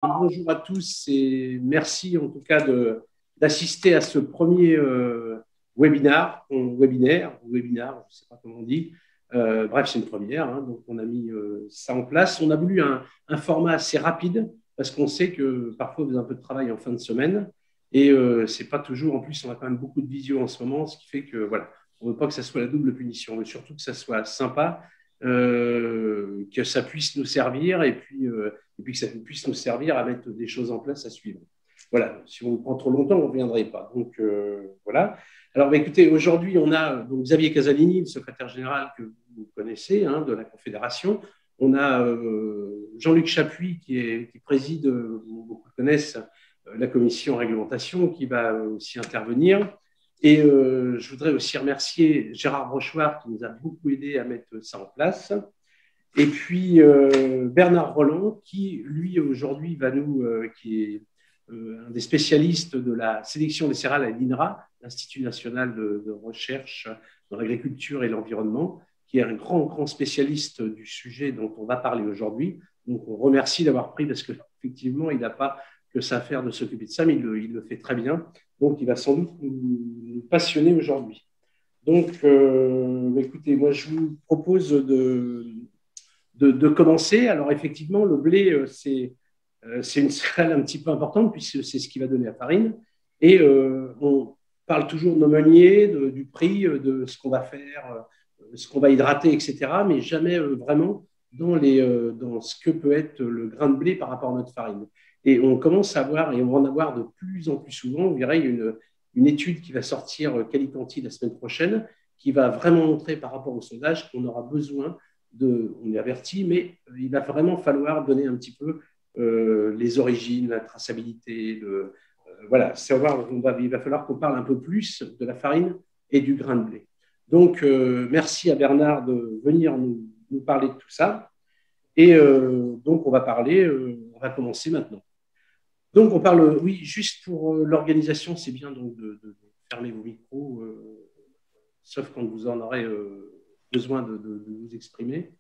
Bonjour à tous et merci en tout cas d'assister à ce premier webinaire, je ne sais pas comment on dit. Bref, c'est une première, hein, donc on a mis ça en place. On a voulu un format assez rapide parce qu'on sait que parfois vous avez un peu de travail en fin de semaine et c'est pas toujours, en plus on a quand même beaucoup de visio en ce moment, ce qui fait que voilà, on ne veut pas que ça soit la double punition, on veut surtout que ça soit sympa, que ça puisse nous servir et puis que ça puisse nous servir à mettre des choses en place à suivre. Voilà, si on prend trop longtemps, on ne reviendrait pas. Donc, voilà. Alors, écoutez, aujourd'hui, on a donc, Xavier Casalini, le secrétaire général que vous connaissez, hein, de la Confédération. On a Jean-Luc Chapuis, qui préside, beaucoup connaissent, la commission réglementation, qui va aussi intervenir. Et je voudrais aussi remercier Gérard Brochoir, qui nous a beaucoup aidé à mettre ça en place. Et puis Bernard Roland, qui lui aujourd'hui qui est un des spécialistes de la sélection des céréales à l'INRA, l'Institut national de recherche dans l'agriculture et l'environnement, qui est un grand spécialiste du sujet dont on va parler aujourd'hui. Donc on remercie d'avoir pris, parce qu'effectivement, il n'a pas que ça à faire de s'occuper de ça, mais il le fait très bien. Donc il va sans doute nous passionner aujourd'hui. Donc écoutez, moi je vous propose de commencer. Alors, effectivement, le blé, c'est une céréale un petit peu importante, puisque c'est ce qui va donner la farine. Et on parle toujours de nos meuniers, du prix, de ce qu'on va faire, ce qu'on va hydrater, etc., mais jamais vraiment dans ce que peut être le grain de blé par rapport à notre farine. Et on commence à voir, et on va en avoir de plus en plus souvent, vous verrez, une étude qui va sortir Calicanti la semaine prochaine, qui va vraiment montrer par rapport au sondage qu'on aura besoin on est averti, mais il va vraiment falloir donner un petit peu les origines, la traçabilité. Voilà, il va falloir qu'on parle un peu plus de la farine et du grain de blé. Donc, merci à Bernard de venir nous parler de tout ça. Et donc, on va commencer maintenant. Donc, on parle, oui, juste pour l'organisation, c'est bien donc de fermer vos micros, sauf quand vous en aurez besoin de vous exprimer.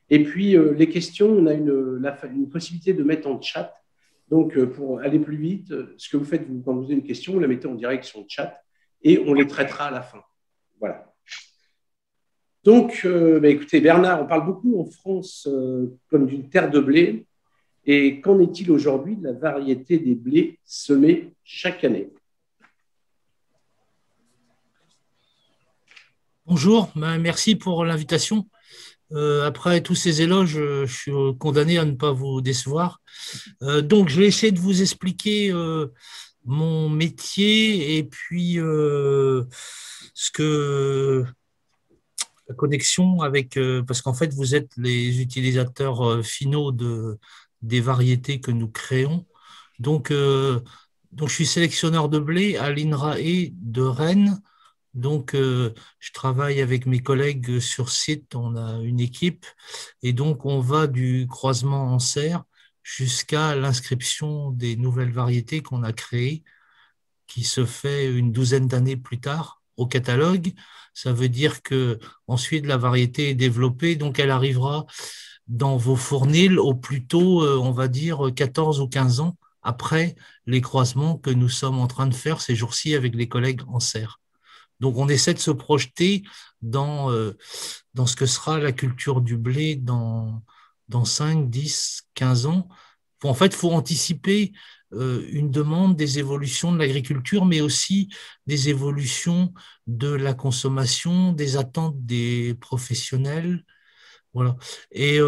Et puis, les questions, on a une possibilité de mettre en chat. Donc, pour aller plus vite, ce que vous faites, quand vous avez une question, vous la mettez en direct sur le chat et on les traitera à la fin. Voilà. Donc, écoutez, Bernard, on parle beaucoup en France comme d'une terre de blé. Et qu'en est-il aujourd'hui de la variété des blés semés chaque année? Bonjour, merci pour l'invitation. Après tous ces éloges, je suis condamné à ne pas vous décevoir. Donc, je vais essayer de vous expliquer mon métier et puis la connexion avec, parce qu'en fait, vous êtes les utilisateurs finaux des variétés que nous créons. Donc, je suis sélectionneur de blé à l'INRAE de Rennes. Donc, je travaille avec mes collègues sur site, on a une équipe, et donc on va du croisement en serre jusqu'à l'inscription des nouvelles variétés qu'on a créées, qui se fait une douzaine d'années plus tard au catalogue. Ça veut dire que ensuite la variété est développée, donc elle arrivera dans vos fournils au plus tôt, on va dire 14 ou 15 ans après les croisements que nous sommes en train de faire ces jours-ci avec les collègues en serre. Donc, on essaie de se projeter dans ce que sera la culture du blé dans 5, 10, 15 ans. En fait, il faut anticiper une demande des évolutions de l'agriculture, mais aussi des évolutions de la consommation, des attentes des professionnels. Voilà. Et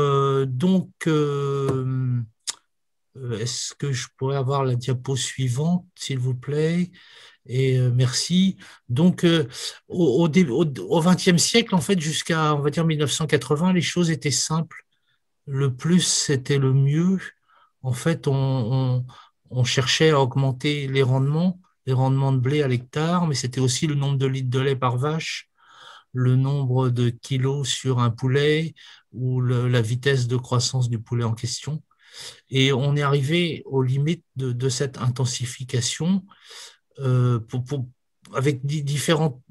donc, est-ce que je pourrais avoir la diapo suivante, s'il vous plaît? Et merci. Donc, au XXe siècle, en fait, jusqu'à, on va dire, 1980, les choses étaient simples. Le plus, c'était le mieux. En fait, on cherchait à augmenter les rendements de blé à l'hectare, mais c'était aussi le nombre de litres de lait par vache, le nombre de kilos sur un poulet ou la vitesse de croissance du poulet en question. Et on est arrivé aux limites de cette intensification avec différents,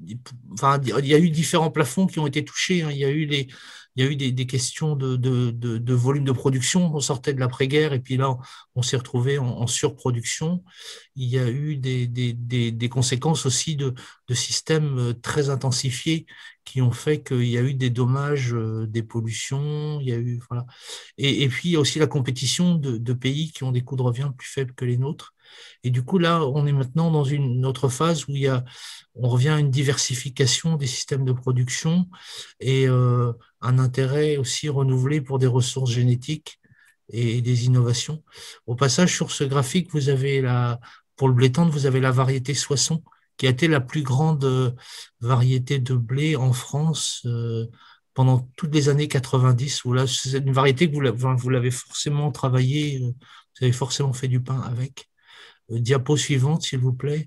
enfin, il y a eu différents plafonds qui ont été touchés. Hein. Il y a eu il y a eu des questions de volume de production. On sortait de l'après-guerre et puis là, on s'est retrouvé en surproduction. Il y a eu des conséquences aussi de systèmes très intensifiés qui ont fait qu'il y a eu des dommages, des pollutions, il y a eu, voilà. Et puis, il y a aussi la compétition de pays qui ont des coûts de revient plus faibles que les nôtres. Et du coup, là, on est maintenant dans une autre phase où on revient à une diversification des systèmes de production et un intérêt aussi renouvelé pour des ressources génétiques et des innovations. Au passage, sur ce graphique, vous avez pour le blé tendre, vous avez la variété Soissons, qui a été la plus grande variété de blé en France pendant toutes les années 90, où là, c'est une variété que vous l'avez forcément travaillée, vous avez forcément fait du pain avec. Diapo suivante, s'il vous plaît.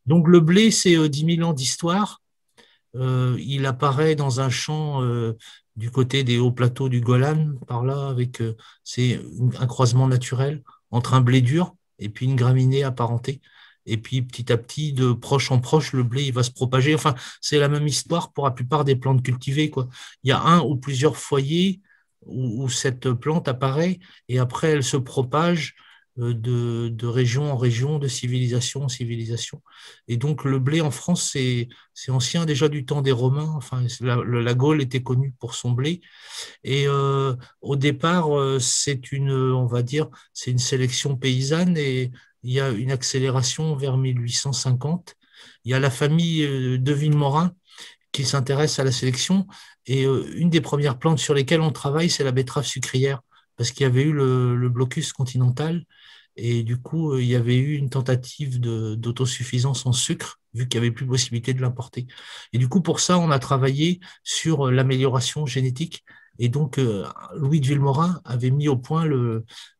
Donc, le blé, c'est 10 000 ans d'histoire. Il apparaît dans un champ du côté des hauts plateaux du Golan, par là, c'est un croisement naturel entre un blé dur et puis une graminée apparentée. Et puis, petit à petit, de proche en proche, le blé il va se propager. Enfin, c'est la même histoire pour la plupart des plantes cultivées, quoi. Il y a un ou plusieurs foyers où cette plante apparaît et après, elle se propage de région en région, de civilisation en civilisation. Et donc, le blé en France, c'est ancien déjà du temps des Romains. Enfin, la Gaule était connue pour son blé. Et au départ, on va dire, c'est une sélection paysanne et il y a une accélération vers 1850. Il y a la famille de Villemorin qui s'intéresse à la sélection et une des premières plantes sur lesquelles on travaille, c'est la betterave sucrière parce qu'il y avait eu le blocus continental et du coup, il y avait eu une tentative d'autosuffisance en sucre vu qu'il n'y avait plus possibilité de l'importer. Et du coup, pour ça, on a travaillé sur l'amélioration génétique. Et donc, Louis de Villemorin avait mis au point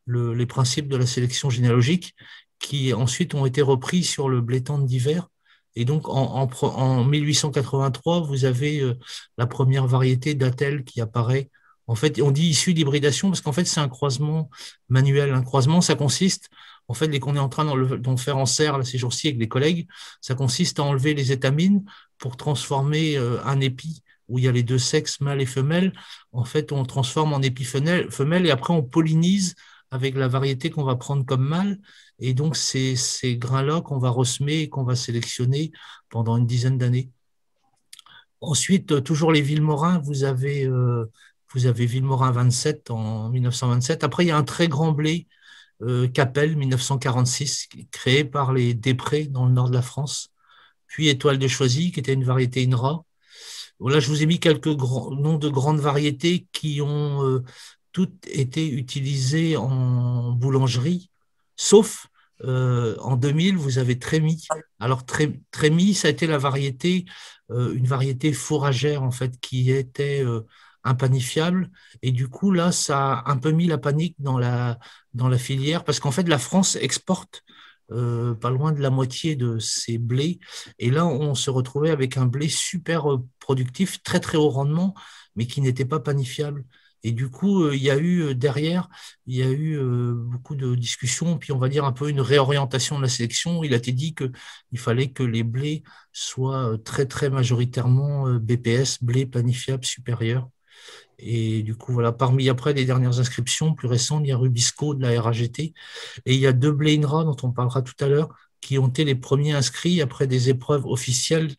les principes de la sélection généalogique qui ensuite ont été repris sur le blé tendre d'hiver. Et donc, en 1883, vous avez la première variété d'Atel qui apparaît. En fait, on dit issu d'hybridation parce qu'en fait, c'est un croisement manuel. Un croisement, ça consiste, en fait, dès qu'on est en train d'en faire en serre là, ces jours-ci avec les collègues, ça consiste à enlever les étamines pour transformer un épi où il y a les deux sexes, mâle et femelle. En fait, on transforme en épi femelle et après, on pollinise avec la variété qu'on va prendre comme mâle. Et donc, c'est ces grains-là qu'on va ressemer et qu'on va sélectionner pendant une dizaine d'années. Ensuite, toujours les Villemorins, vous avez Villemorin 27 en 1927. Après, il y a un très grand blé, Capel 1946, créé par les Després dans le nord de la France. Puis Étoile de Choisy, qui était une variété INRA. Là, je vous ai mis quelques noms de grandes variétés qui ont toutes été utilisées en boulangerie, sauf en 2000, vous avez Trémy. Alors, Trémy, ça a été une variété fourragère, en fait, qui était impanifiable. Et du coup, là, ça a un peu mis la panique dans la filière, parce qu'en fait, la France exporte pas loin de la moitié de ses blés. Et là, on se retrouvait avec un blé super productif, très, très haut rendement, mais qui n'était pas panifiable. Et du coup, il y a eu derrière, il y a eu beaucoup de discussions, puis on va dire un peu une réorientation de la sélection. Il a été dit qu'il fallait que les blés soient très, très majoritairement BPS, blé panifiable supérieur. Et du coup, voilà, parmi après les dernières inscriptions plus récentes, il y a Rubisco de la RAGT et il y a deux blés INRA dont on parlera tout à l'heure qui ont été les premiers inscrits après des épreuves officielles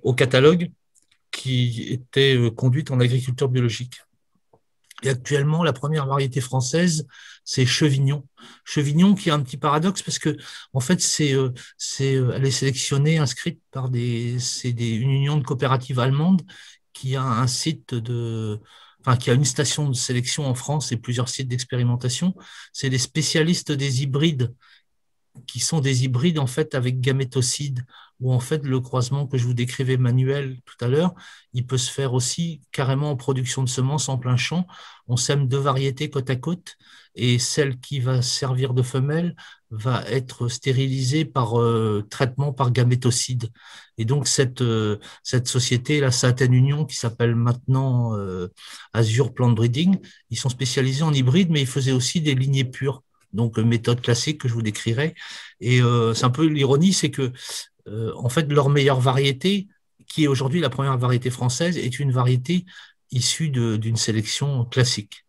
au catalogue qui étaient conduites en agriculture biologique. Et actuellement, la première variété française, c'est Chevignon. Chevignon qui a un petit paradoxe parce que, en fait, elle est sélectionnée, inscrite par une union de coopératives allemandes qui a un site qui a une station de sélection en France et plusieurs sites d'expérimentation. C'est les spécialistes des hybrides qui sont des hybrides en fait avec gamétocide, où en fait le croisement que je vous décrivais manuel tout à l'heure, il peut se faire aussi carrément en production de semences en plein champ. On sème deux variétés côte à côte et celle qui va servir de femelle va être stérilisée par traitement par gamétocide. Et donc cette société, la Saten Union, qui s'appelle maintenant Azure Plant Breeding, ils sont spécialisés en hybride, mais ils faisaient aussi des lignées pures. Donc, méthode classique que je vous décrirai. Et c'est un peu l'ironie, c'est que, en fait, leur meilleure variété, qui est aujourd'hui la première variété française, est une variété issus d'une sélection classique.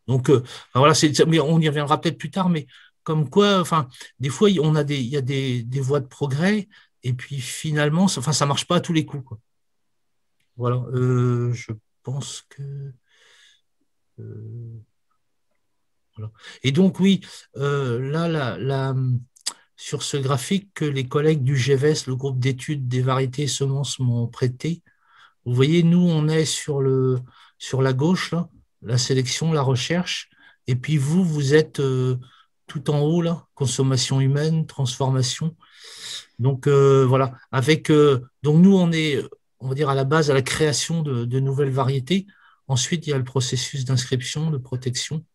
Donc, voilà, mais on y reviendra peut-être plus tard, mais comme quoi, enfin, des fois, il y a des voies de progrès, et puis finalement, ça ne marche pas à tous les coups, quoi. Voilà, je pense que… voilà. Et donc, oui, là, sur ce graphique que les collègues du GEVES, le groupe d'études des variétés et semences, m'ont prêté, vous voyez, nous, on est sur la gauche, là, la sélection, la recherche, et puis vous êtes tout en haut, là, consommation humaine, transformation. Donc, voilà, donc nous, on est, on va dire, à la base, à la création de nouvelles variétés. Ensuite, il y a le processus d'inscription, de protection,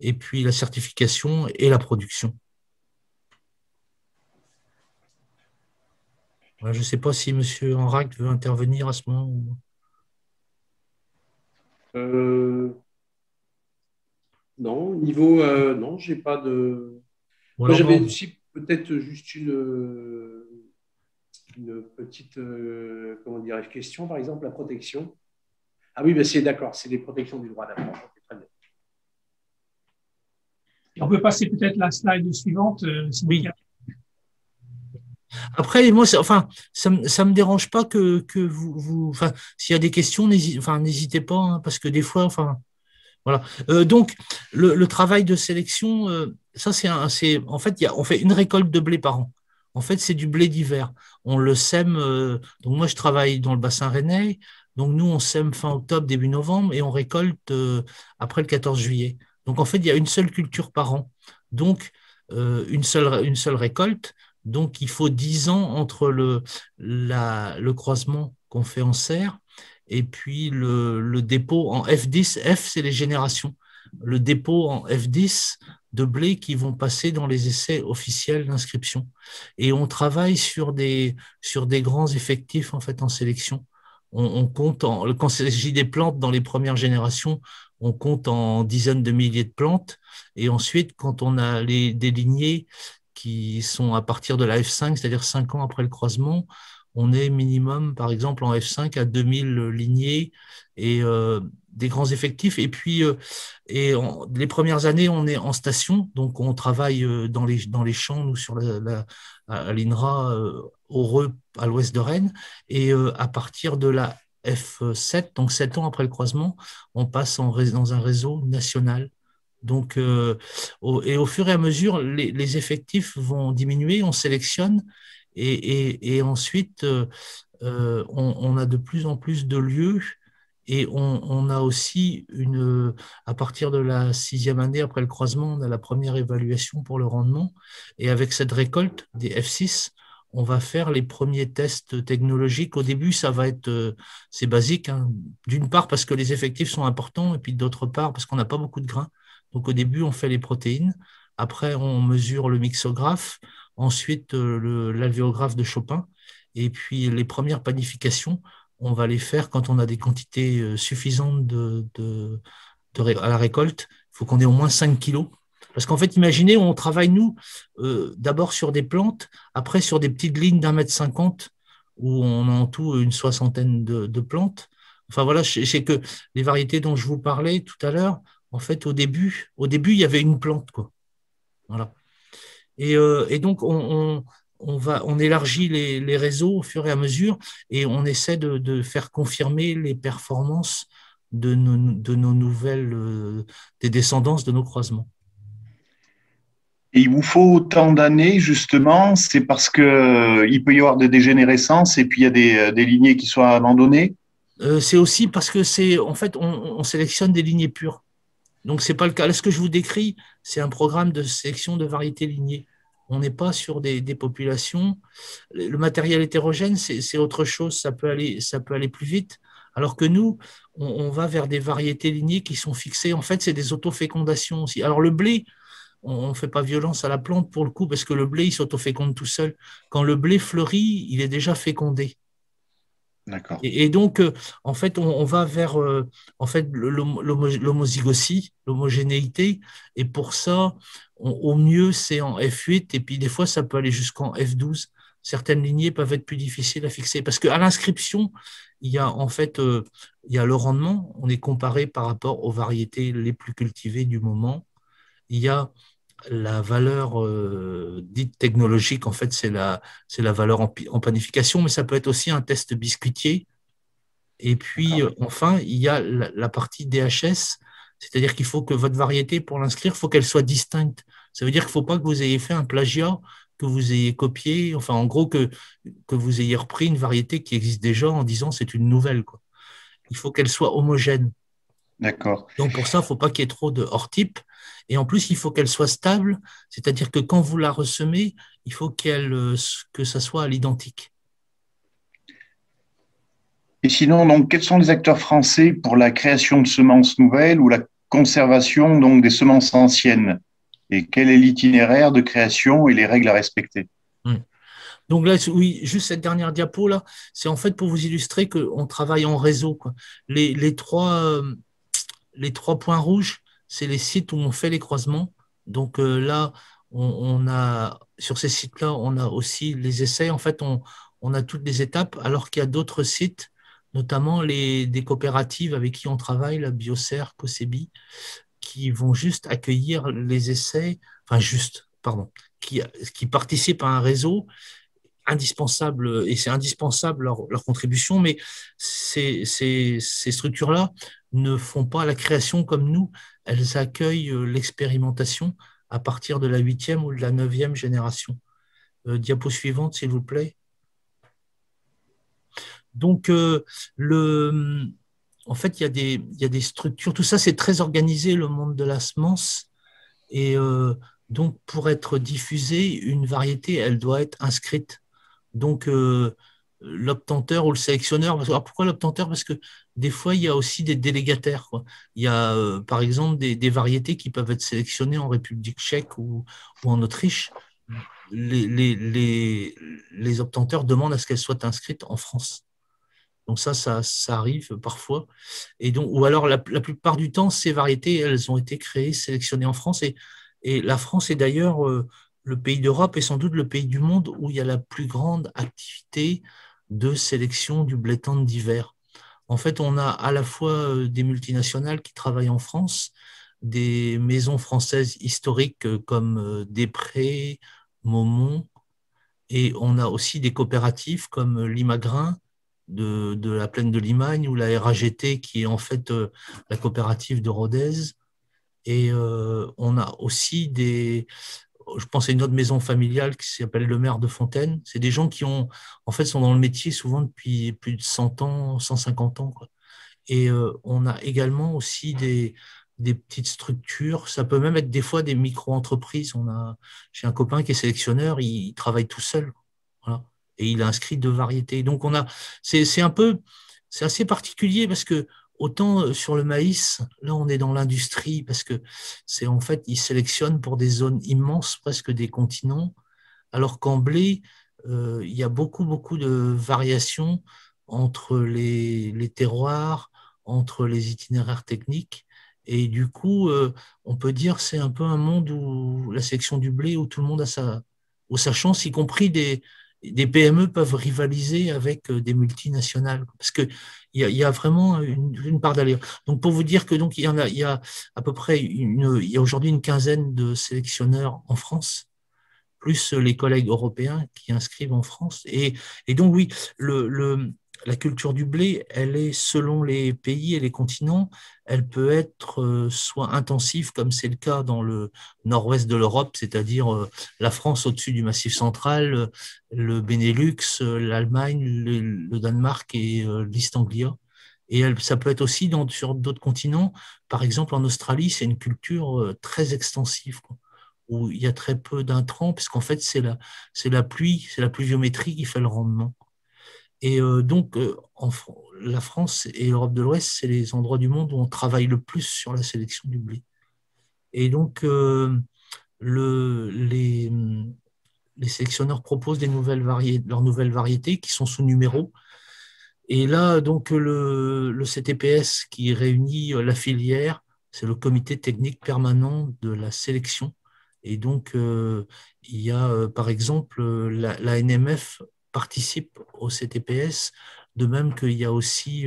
et puis la certification et la production. Voilà, je ne sais pas si M. Enrac veut intervenir à ce moment. Non, non, j'ai pas de… Voilà, J'avais aussi peut-être juste une petite comment dire, question, par exemple, la protection. Ah oui, ben c'est d'accord, c'est les protections du droit d'apprendre. Très bien. On peut passer peut-être la slide suivante. Oui. Après, moi, enfin, ça me dérange pas que vous enfin, s'il y a des questions, n'hésitez pas, hein, parce que des fois, enfin, voilà. Donc, le travail de sélection, ça, en fait, on fait une récolte de blé par an. En fait, c'est du blé d'hiver. On le sème. Donc, moi, je travaille dans le bassin rennais. Donc, nous, on sème fin octobre, début novembre, et on récolte après le 14 juillet. Donc, en fait, il y a une seule culture par an. Donc, une seule récolte. Donc, il faut 10 ans entre le croisement qu'on fait en serre et puis le dépôt en F10. F, c'est les générations. Le dépôt en F10 de blé qui vont passer dans les essais officiels d'inscription. Et on travaille sur des grands effectifs en fait en sélection. On compte, quand il s'agit des plantes dans les premières générations, on compte en dizaines de milliers de plantes. Et ensuite, quand on a des lignées qui sont à partir de la F5, c'est-à-dire 5 ans après le croisement, on est minimum, par exemple, en F5 à 2000 lignées et des grands effectifs. Et puis, les premières années, on est en station, donc on travaille dans les champs, nous, à l'INRA, au Reux, à l'ouest de Rennes. Et à partir de la F7, donc 7 ans après le croisement, on passe dans un réseau national. Donc, et au fur et à mesure, les effectifs vont diminuer, on sélectionne et ensuite, on a de plus en plus de lieux et on a aussi à partir de la 6e année après le croisement, on a la première évaluation pour le rendement. Et avec cette récolte des F6, on va faire les premiers tests technologiques. Au début, c'est basique, hein. D'une part parce que les effectifs sont importants et puis d'autre part parce qu'on n'a pas beaucoup de grains. Donc, au début, on fait les protéines. Après, on mesure le mixographe. Ensuite, l'alvéographe de Chopin. Et puis, les premières panifications, on va les faire quand on a des quantités suffisantes à la récolte. Il faut qu'on ait au moins 5 kilos. Parce qu'en fait, imaginez, on travaille, nous, d'abord sur des plantes, après sur des petites lignes d'1,50 m où on a en tout une soixantaine de plantes. Enfin, voilà, je sais que les variétés dont je vous parlais tout à l'heure, en fait, au début, il y avait une plante, quoi. Voilà. Et donc, on élargit les réseaux au fur et à mesure et on essaie de faire confirmer les performances de nos nouvelles, des descendances de nos croisements. Et il vous faut autant d'années, justement, c'est parce qu'il peut y avoir des dégénérescences et puis il y a des lignées qui sont abandonnées? C'est aussi parce que en fait, on sélectionne des lignées pures. Donc, ce n'est pas le cas. Là, ce que je vous décris, c'est un programme de sélection de variétés lignées. On n'est pas sur des populations. Le matériel hétérogène, c'est autre chose. Ça peut aller plus vite. Alors que nous, on va vers des variétés lignées qui sont fixées. En fait, c'est des autofécondations aussi. Alors, le blé, on ne fait pas violence à la plante pour le coup, parce que le blé, il s'autoféconde tout seul. Quand le blé fleurit, il est déjà fécondé. D'accord. Et donc, en fait, on va vers en fait, l'homozygosie, l'homogénéité. Et pour ça, au mieux, c'est en F8. Et puis, des fois, ça peut aller jusqu'en F12. certaines lignées peuvent être plus difficiles à fixer. Parce qu'à l'inscription, il y a en fait il y a le rendement, on est comparé par rapport aux variétés les plus cultivées du moment. Il y a la valeur dite technologique, en fait, c'est la valeur en panification, mais ça peut être aussi un test biscuitier. Et puis, enfin, il y a la partie DHS, c'est-à-dire qu'il faut que votre variété, pour l'inscrire, il faut qu'elle soit distincte. Ça veut dire qu'il ne faut pas que vous ayez fait un plagiat, que vous ayez copié, enfin, en gros, que vous ayez repris une variété qui existe déjà en disant c'est une nouvelle, quoi. Il faut qu'elle soit homogène. D'accord. Donc, pour ça, il ne faut pas qu'il y ait trop de hors-type. Et en plus, il faut qu'elle soit stable, c'est-à-dire que quand vous la ressemez, il faut que ça soit à l'identique. Et sinon, donc, quels sont les acteurs français pour la création de semences nouvelles ou la conservation donc, des semences anciennes? Et quel est l'itinéraire de création et les règles à respecter? Donc là, oui, juste cette dernière diapo là, c'est en fait pour vous illustrer qu'on travaille en réseau, quoi. Les trois points rouges, c'est les sites où on fait les croisements. Donc là, on a sur ces sites-là, on a aussi les essais. En fait, on a toutes les étapes, alors qu'il y a d'autres sites, notamment des coopératives avec qui on travaille, la Biocer, Cosebi, qui vont juste accueillir les essais, enfin juste, pardon, qui participent à un réseau indispensable, et c'est indispensable leur contribution, mais ces structures-là ne font pas la création comme nous, elles accueillent l'expérimentation à partir de la 8e ou de la 9e génération. Diapo suivante, s'il vous plaît. Donc, en fait, il y a des structures, tout ça, c'est très organisé, le monde de la semence, et donc, pour être diffusée, une variété, elle doit être inscrite. Donc, l'obtenteur ou le sélectionneur, alors pourquoi l'obtenteur? Parce que des fois, il y a aussi des délégataires, quoi. Il y a, par exemple, des variétés qui peuvent être sélectionnées en République tchèque ou en Autriche. Les obtenteurs demandent à ce qu'elles soient inscrites en France. Donc ça arrive parfois. Et donc, ou alors, la plupart du temps, ces variétés, elles ont été créées, sélectionnées en France. Et la France est d'ailleurs le pays d'Europe et sans doute le pays du monde où il y a la plus grande activité de sélection du blé tendre d'hiver. En fait, on a à la fois des multinationales qui travaillent en France, des maisons françaises historiques comme Després, Maumont, et on a aussi des coopératives comme Limagrain de la plaine de Limagne ou la RAGT qui est en fait la coopérative de Rodez. Et on a aussi je pense à une autre maison familiale qui s'appelle Le Maire de Fontaine. C'est des gens qui en fait, sont dans le métier souvent depuis plus de 100 ans, 150 ans, quoi. Et on a également aussi des petites structures. Ça peut même être des fois des micro-entreprises. J'ai un copain qui est sélectionneur, il travaille tout seul. Voilà. Et il a inscrit 2 variétés. Donc, c'est assez particulier parce que autant sur le maïs, là, on est dans l'industrie parce que en fait, ils sélectionnent pour des zones immenses, presque des continents, alors qu'en blé, il y a beaucoup, beaucoup de variations entre les terroirs, entre les itinéraires techniques. Et du coup, on peut dire que c'est un peu un monde où la sélection du blé, où tout le monde a sa chance, y compris des PME peuvent rivaliser avec des multinationales parce qu'il y a vraiment une part d'aléa. Donc, pour vous dire que donc, il y a à peu près il y a aujourd'hui une quinzaine de sélectionneurs en France, plus les collègues européens qui inscrivent en France. Et donc, oui, la culture du blé, elle est selon les pays et les continents, elle peut être soit intensive, comme c'est le cas dans le nord-ouest de l'Europe, c'est-à-dire la France au-dessus du Massif central, le Benelux, l'Allemagne, le Danemark et l'East Anglia. Et ça peut être aussi sur d'autres continents. Par exemple, en Australie, c'est une culture très extensive, quoi, où il y a très peu d'intrants, puisqu'en fait, c'est la pluie, c'est la pluviométrie qui fait le rendement. Et donc, la France et l'Europe de l'Ouest, c'est les endroits du monde où on travaille le plus sur la sélection du blé. Et donc, les sélectionneurs proposent leurs nouvelles variétés qui sont sous numéro. Et là, donc, le CTPS qui réunit la filière, c'est le comité technique permanent de la sélection. Et donc, il y a, par exemple, la NMF participe au CTPS, de même qu'il y a aussi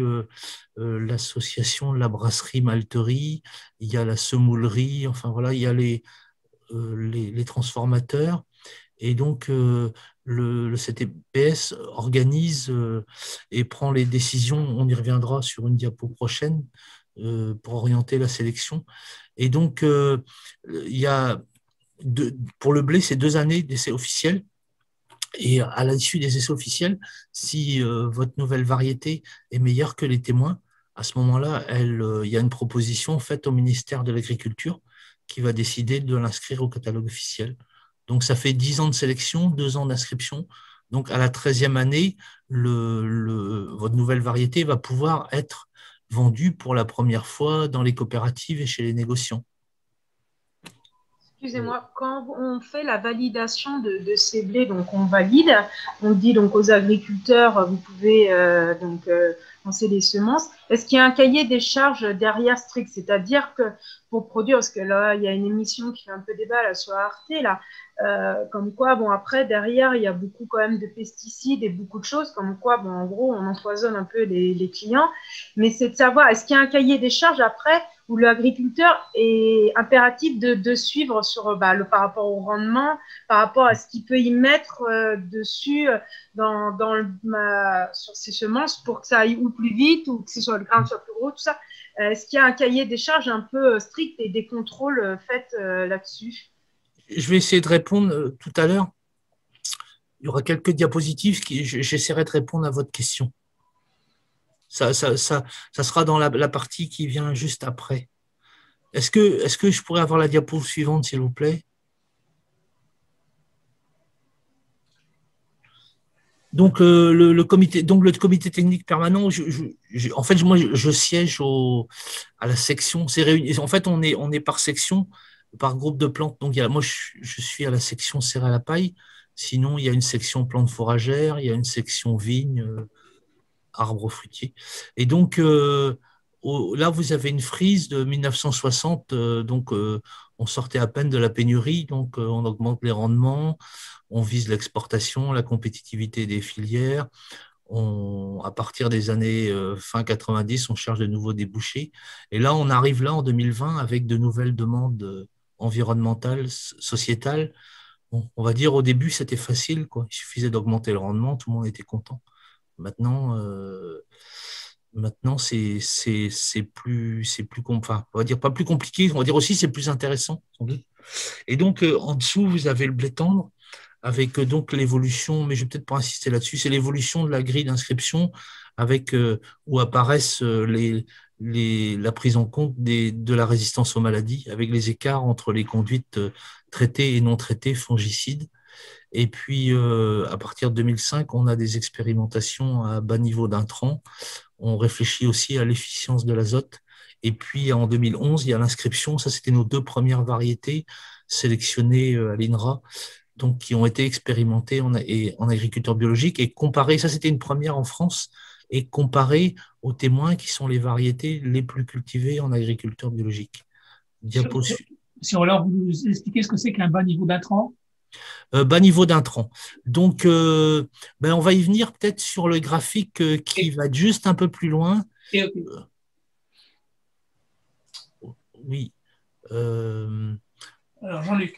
l'association de la brasserie-malterie, il y a la semoulerie, enfin voilà, il y a les transformateurs. Et donc, le CTPS organise et prend les décisions, on y reviendra sur une diapo prochaine, pour orienter la sélection. Et donc, il y a pour le blé, c'est 2 années d'essai officiel. Et à l'issue des essais officiels, si votre nouvelle variété est meilleure que les témoins, à ce moment-là, il y a une proposition faite au ministère de l'Agriculture qui va décider de l'inscrire au catalogue officiel. Donc, ça fait 10 ans de sélection, 2 ans d'inscription. Donc, à la 13e année, votre nouvelle variété va pouvoir être vendue pour la première fois dans les coopératives et chez les négociants. Excusez-moi, quand on fait la validation de ces blés, donc on valide, on dit donc aux agriculteurs, vous pouvez lancer des semences. Est-ce qu'il y a un cahier des charges derrière strict? C'est-à-dire que pour produire, parce que là, il y a une émission qui fait un peu débat là, sur Arte, là, comme quoi, bon, après, derrière, il y a beaucoup quand même de pesticides et beaucoup de choses, comme quoi, bon, en gros, on empoisonne un peu les clients. Mais c'est de savoir, est-ce qu'il y a un cahier des charges après où l'agriculteur est impératif de suivre sur, par rapport au rendement, par rapport à ce qu'il peut y mettre dessus sur ses semences pour que ça aille ou plus vite ou que le grain soit plus gros, tout ça. Est-ce qu'il y a un cahier des charges un peu strict et des contrôles faits là-dessus? Je vais essayer de répondre tout à l'heure. Il y aura quelques diapositives j'essaierai de répondre à votre question. Ça sera dans la partie qui vient juste après. Est-ce que je pourrais avoir la diapo suivante, s'il vous plaît? Donc, le comité technique permanent, en fait, moi, je siège à la section. En fait, on est par section, par groupe de plantes. Donc, moi, je suis à la section céréales à paille. Sinon, il y a une section plantes fourragères, il y a une section vignes, arbres fruitiers. Et donc, là, vous avez une frise de 1960. Donc, on sortait à peine de la pénurie. Donc, on augmente les rendements. On vise l'exportation, la compétitivité des filières. À partir des années fin 90, on cherche de nouveaux débouchés. Et là, on arrive là en 2020 avec de nouvelles demandes environnementales, sociétales. Bon, on va dire au début, c'était facile, quoi. Il suffisait d'augmenter le rendement, tout le monde était content. Maintenant, c'est plus, enfin, on va dire pas plus compliqué, on va dire aussi c'est plus intéressant, sans doute. Et donc, en dessous, vous avez le blé tendre, avec donc l'évolution, mais je vais peut-être pas insister là-dessus, c'est l'évolution de la grille d'inscription avec où apparaissent la prise en compte de la résistance aux maladies, avec les écarts entre les conduites traitées et non traitées fongicides. Et puis, à partir de 2005, on a des expérimentations à bas niveau d'intrants. On réfléchit aussi à l'efficience de l'azote. Et puis, en 2011, il y a l'inscription. Ça, c'était nos 2 premières variétés sélectionnées à l'INRA, donc qui ont été expérimentées en agriculture biologique et comparées. Ça, c'était une première en France, et comparées aux témoins qui sont les variétés les plus cultivées en agriculture biologique. Si alors vous nous expliquez ce que c'est qu'un bas niveau d'intrant? Bas niveau d'intrant. Donc, on va y venir peut-être sur le graphique qui va être juste un peu plus loin. Oui. Alors, Jean-Luc.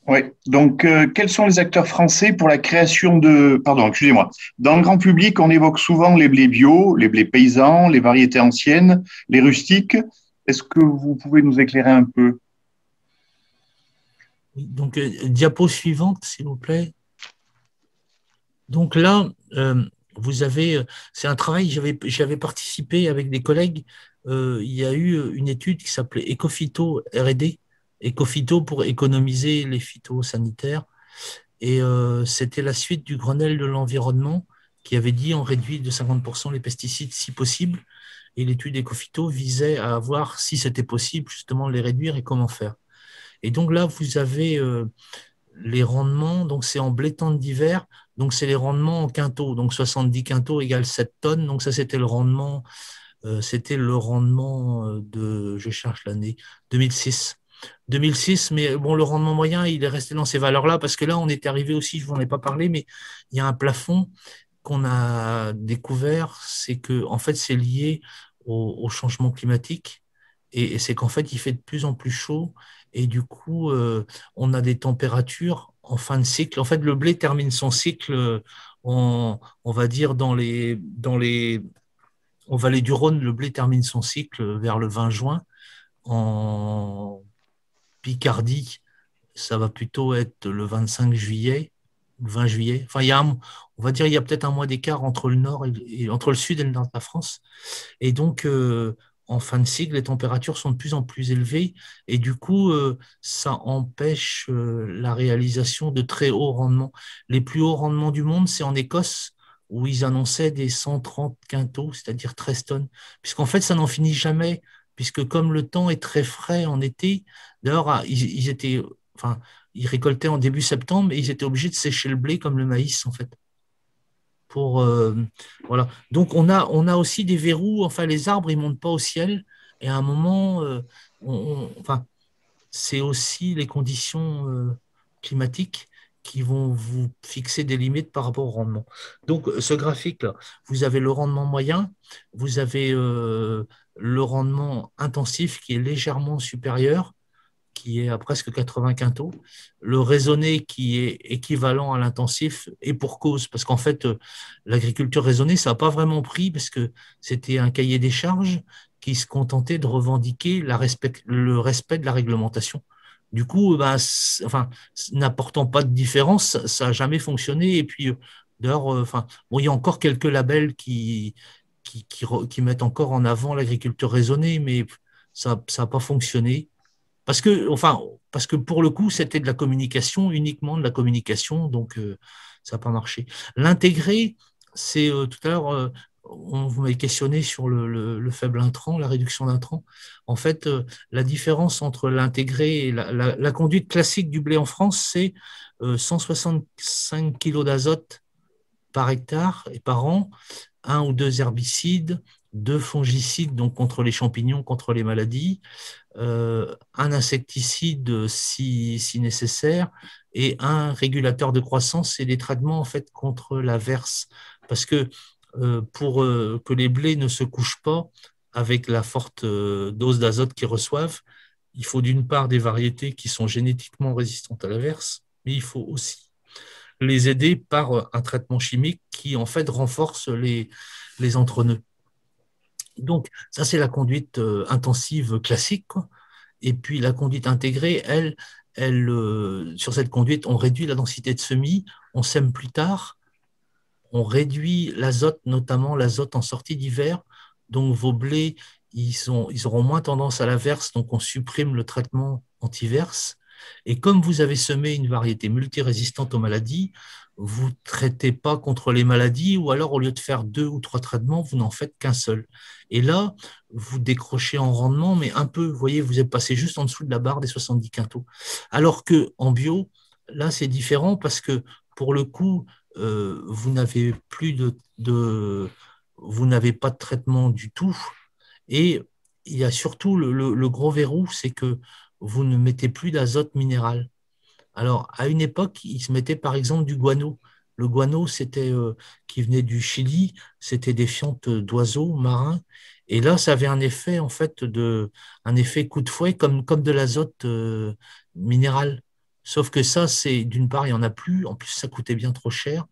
Oui, donc quels sont les acteurs français pour la création Pardon, excusez-moi. Dans le grand public, on évoque souvent les blés bio, les blés paysans, les variétés anciennes, les rustiques. Est-ce que vous pouvez nous éclairer un peu? Donc, diapo suivante, s'il vous plaît. Donc là, vous avez, c'est un travail, j'avais participé avec des collègues. Il y a eu une étude qui s'appelait Ecophyto R&D, Ecophyto pour économiser les phytosanitaires. Et c'était la suite du Grenelle de l'environnement qui avait dit on réduit de 50% les pesticides si possible. Et l'étude Ecophyto visait à voir si c'était possible justement de les réduire et comment faire. Et donc là, vous avez les rendements, donc c'est en blé tendre d'hiver, donc c'est les rendements en quintaux, donc 70 quintaux égale 7 tonnes, donc ça c'était le rendement de, je cherche l'année, 2006. 2006, mais bon, le rendement moyen, il est resté dans ces valeurs-là parce que là, on est arrivé aussi, je vous en ai pas parlé, mais il y a un plafond qu'on a découvert, c'est que en fait, c'est lié au changement climatique et c'est qu'en fait, il fait de plus en plus chaud et du coup, on a des températures en fin de cycle. En fait, le blé termine son cycle, on va dire, en vallée du Rhône, le blé termine son cycle vers le 20 juin. En Picardie, ça va plutôt être le 25 juillet, le 20 juillet. Enfin, on va dire il y a peut-être un mois d'écart entre le nord et entre le sud et le nord de la France. Et donc, en fin de cycle, les températures sont de plus en plus élevées et du coup, ça empêche la réalisation de très hauts rendements. Les plus hauts rendements du monde, c'est en Écosse où ils annonçaient des 130 quintaux, c'est-à-dire 13 tonnes, puisqu'en fait, ça n'en finit jamais, puisque comme le temps est très frais en été, d'ailleurs, enfin, ils récoltaient en début septembre et ils étaient obligés de sécher le blé comme le maïs, en fait. Voilà. Donc, on a aussi des verrous. Enfin, les arbres, ils ne montent pas au ciel. Et à un moment, enfin, c'est aussi les conditions climatiques qui vont vous fixer des limites par rapport au rendement. Donc, ce graphique-là, vous avez le rendement moyen, vous avez le rendement intensif qui est légèrement supérieur, qui est à presque 80 quintaux, le raisonné qui est équivalent à l'intensif, et pour cause, parce qu'en fait, l'agriculture raisonnée, ça n'a pas vraiment pris, parce que c'était un cahier des charges qui se contentait de revendiquer le respect de la réglementation. Du coup, enfin, n'apportant pas de différence, ça n'a jamais fonctionné. Et puis, d'ailleurs, enfin, bon, il y a encore quelques labels qui mettent encore en avant l'agriculture raisonnée, mais ça n'a pas fonctionné. Parce que pour le coup, c'était de la communication, uniquement de la communication, donc ça n'a pas marché. L'intégré, c'est tout à l'heure, vous m'avez questionné sur le faible intrant, la réduction d'intrant. En fait, la différence entre l'intégré et la conduite classique du blé en France, c'est 165 kg d'azote par hectare et par an, 1 ou 2 herbicides, 2 fongicides, donc contre les champignons, contre les maladies, un insecticide si nécessaire et un régulateur de croissance et des traitements en fait contre la verse. Parce que pour que les blés ne se couchent pas avec la forte dose d'azote qu'ils reçoivent, il faut d'une part des variétés qui sont génétiquement résistantes à la verse, mais il faut aussi les aider par un traitement chimique qui en fait renforce les entrenœuds. Donc, ça, c'est la conduite intensive classique, quoi. Et puis, la conduite intégrée, sur cette conduite, on réduit la densité de semis, on sème plus tard, on réduit l'azote, notamment l'azote en sortie d'hiver. Donc, vos blés, ils auront moins tendance à la verse, donc on supprime le traitement anti-verse. Et comme vous avez semé une variété multirésistante aux maladies, vous ne traitez pas contre les maladies, ou alors au lieu de faire 2 ou 3 traitements, vous n'en faites qu'un seul. Et là, vous décrochez en rendement, mais un peu, vous voyez, vous êtes passé juste en dessous de la barre des 70 quintaux. Alors qu'en bio, là, c'est différent parce que pour le coup, vous n'avez vous n'avez pas de traitement du tout. Et il y a surtout le gros verrou, c'est que vous ne mettez plus d'azote minéral. Alors, à une époque, ils se mettaient par exemple du guano. Le guano, c'était qui venait du Chili, c'était des fientes d'oiseaux marins. Et là, ça avait un effet, en fait, un effet coup de fouet comme de l'azote minéral. Sauf que ça, c'est d'une part, il n'y en a plus. En plus, ça coûtait bien trop cher.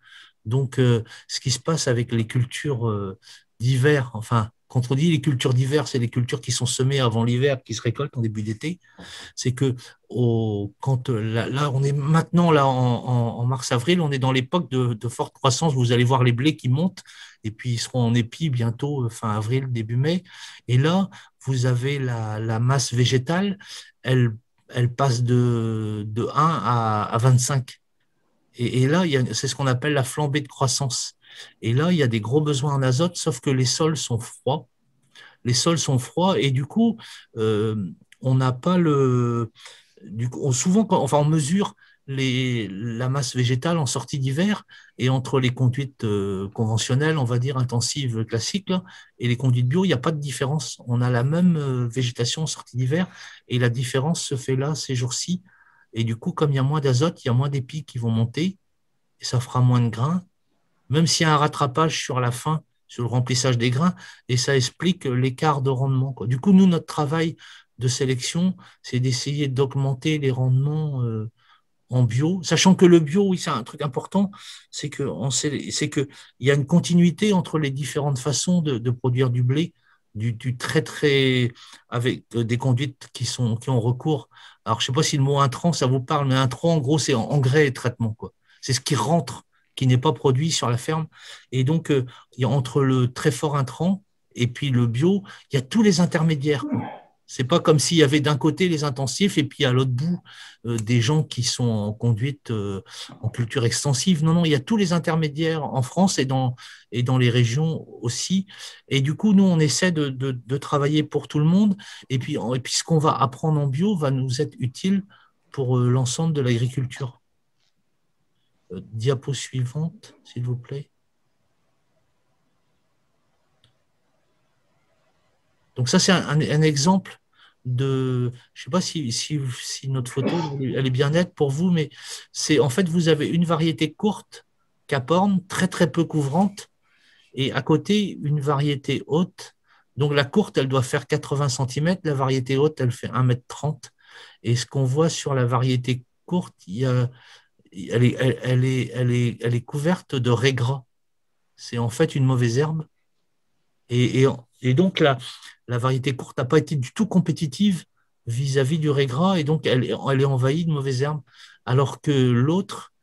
Donc, ce qui se passe avec les cultures d'hiver, enfin, quand on dit les cultures d'hiver, c'est les cultures qui sont semées avant l'hiver, qui se récoltent en début d'été. C'est que là, on est maintenant là en mars-avril, on est dans l'époque de forte croissance. Vous allez voir les blés qui montent et puis ils seront en épi bientôt fin avril, début mai. Et là, vous avez la masse végétale, elle passe de 1 à 25. Et là, c'est ce qu'on appelle la flambée de croissance. Et là, il y a des gros besoins en azote, sauf que les sols sont froids. Les sols sont froids et du coup, on n'a pas souvent, on mesure la masse végétale en sortie d'hiver et entre les conduites conventionnelles, on va dire intensives, classiques, là, et les conduites bio, il n'y a pas de différence. On a la même végétation en sortie d'hiver et la différence se fait là ces jours-ci. Et du coup, comme il y a moins d'azote, il y a moins d'épis qui vont monter et ça fera moins de grains, même s'il y a un rattrapage sur la fin, sur le remplissage des grains, et ça explique l'écart de rendement, quoi. Du coup, nous, notre travail de sélection, c'est d'essayer d'augmenter les rendements en bio, sachant que le bio, oui, c'est un truc important, c'est qu'il y a une continuité entre les différentes façons de produire du blé, du très, très, avec des conduites qui ont recours. Alors, je ne sais pas si le mot intrant, ça vous parle, mais intrant, en gros, c'est engrais et traitement, quoi. C'est ce qui rentre, qui n'est pas produit sur la ferme. Et donc, il y a entre le très fort intrant et puis le bio, il y a tous les intermédiaires, quoi. C'est pas comme s'il y avait d'un côté les intensifs et puis à l'autre bout des gens qui sont en conduite, en culture extensive. Non, non, il y a tous les intermédiaires en France et dans les régions aussi. Et du coup, nous, on essaie de travailler pour tout le monde. Et puis ce qu'on va apprendre en bio va nous être utile pour l'ensemble de l'agriculture. Diapo suivante, s'il vous plaît. Donc ça, c'est un exemple de… Je ne sais pas si notre photo, elle est bien nette pour vous, mais c'est en fait, vous avez une variété courte, caporne, très très peu couvrante, et à côté, une variété haute. Donc la courte, elle doit faire 80 cm, la variété haute, elle fait 1,30 m. Et ce qu'on voit sur la variété courte, elle est couverte de raies gras. C'est en fait une mauvaise herbe. Et donc, la variété courte n'a pas été du tout compétitive vis-à-vis du raies gras, et donc elle est envahie de mauvaises herbes, alors que l'autre,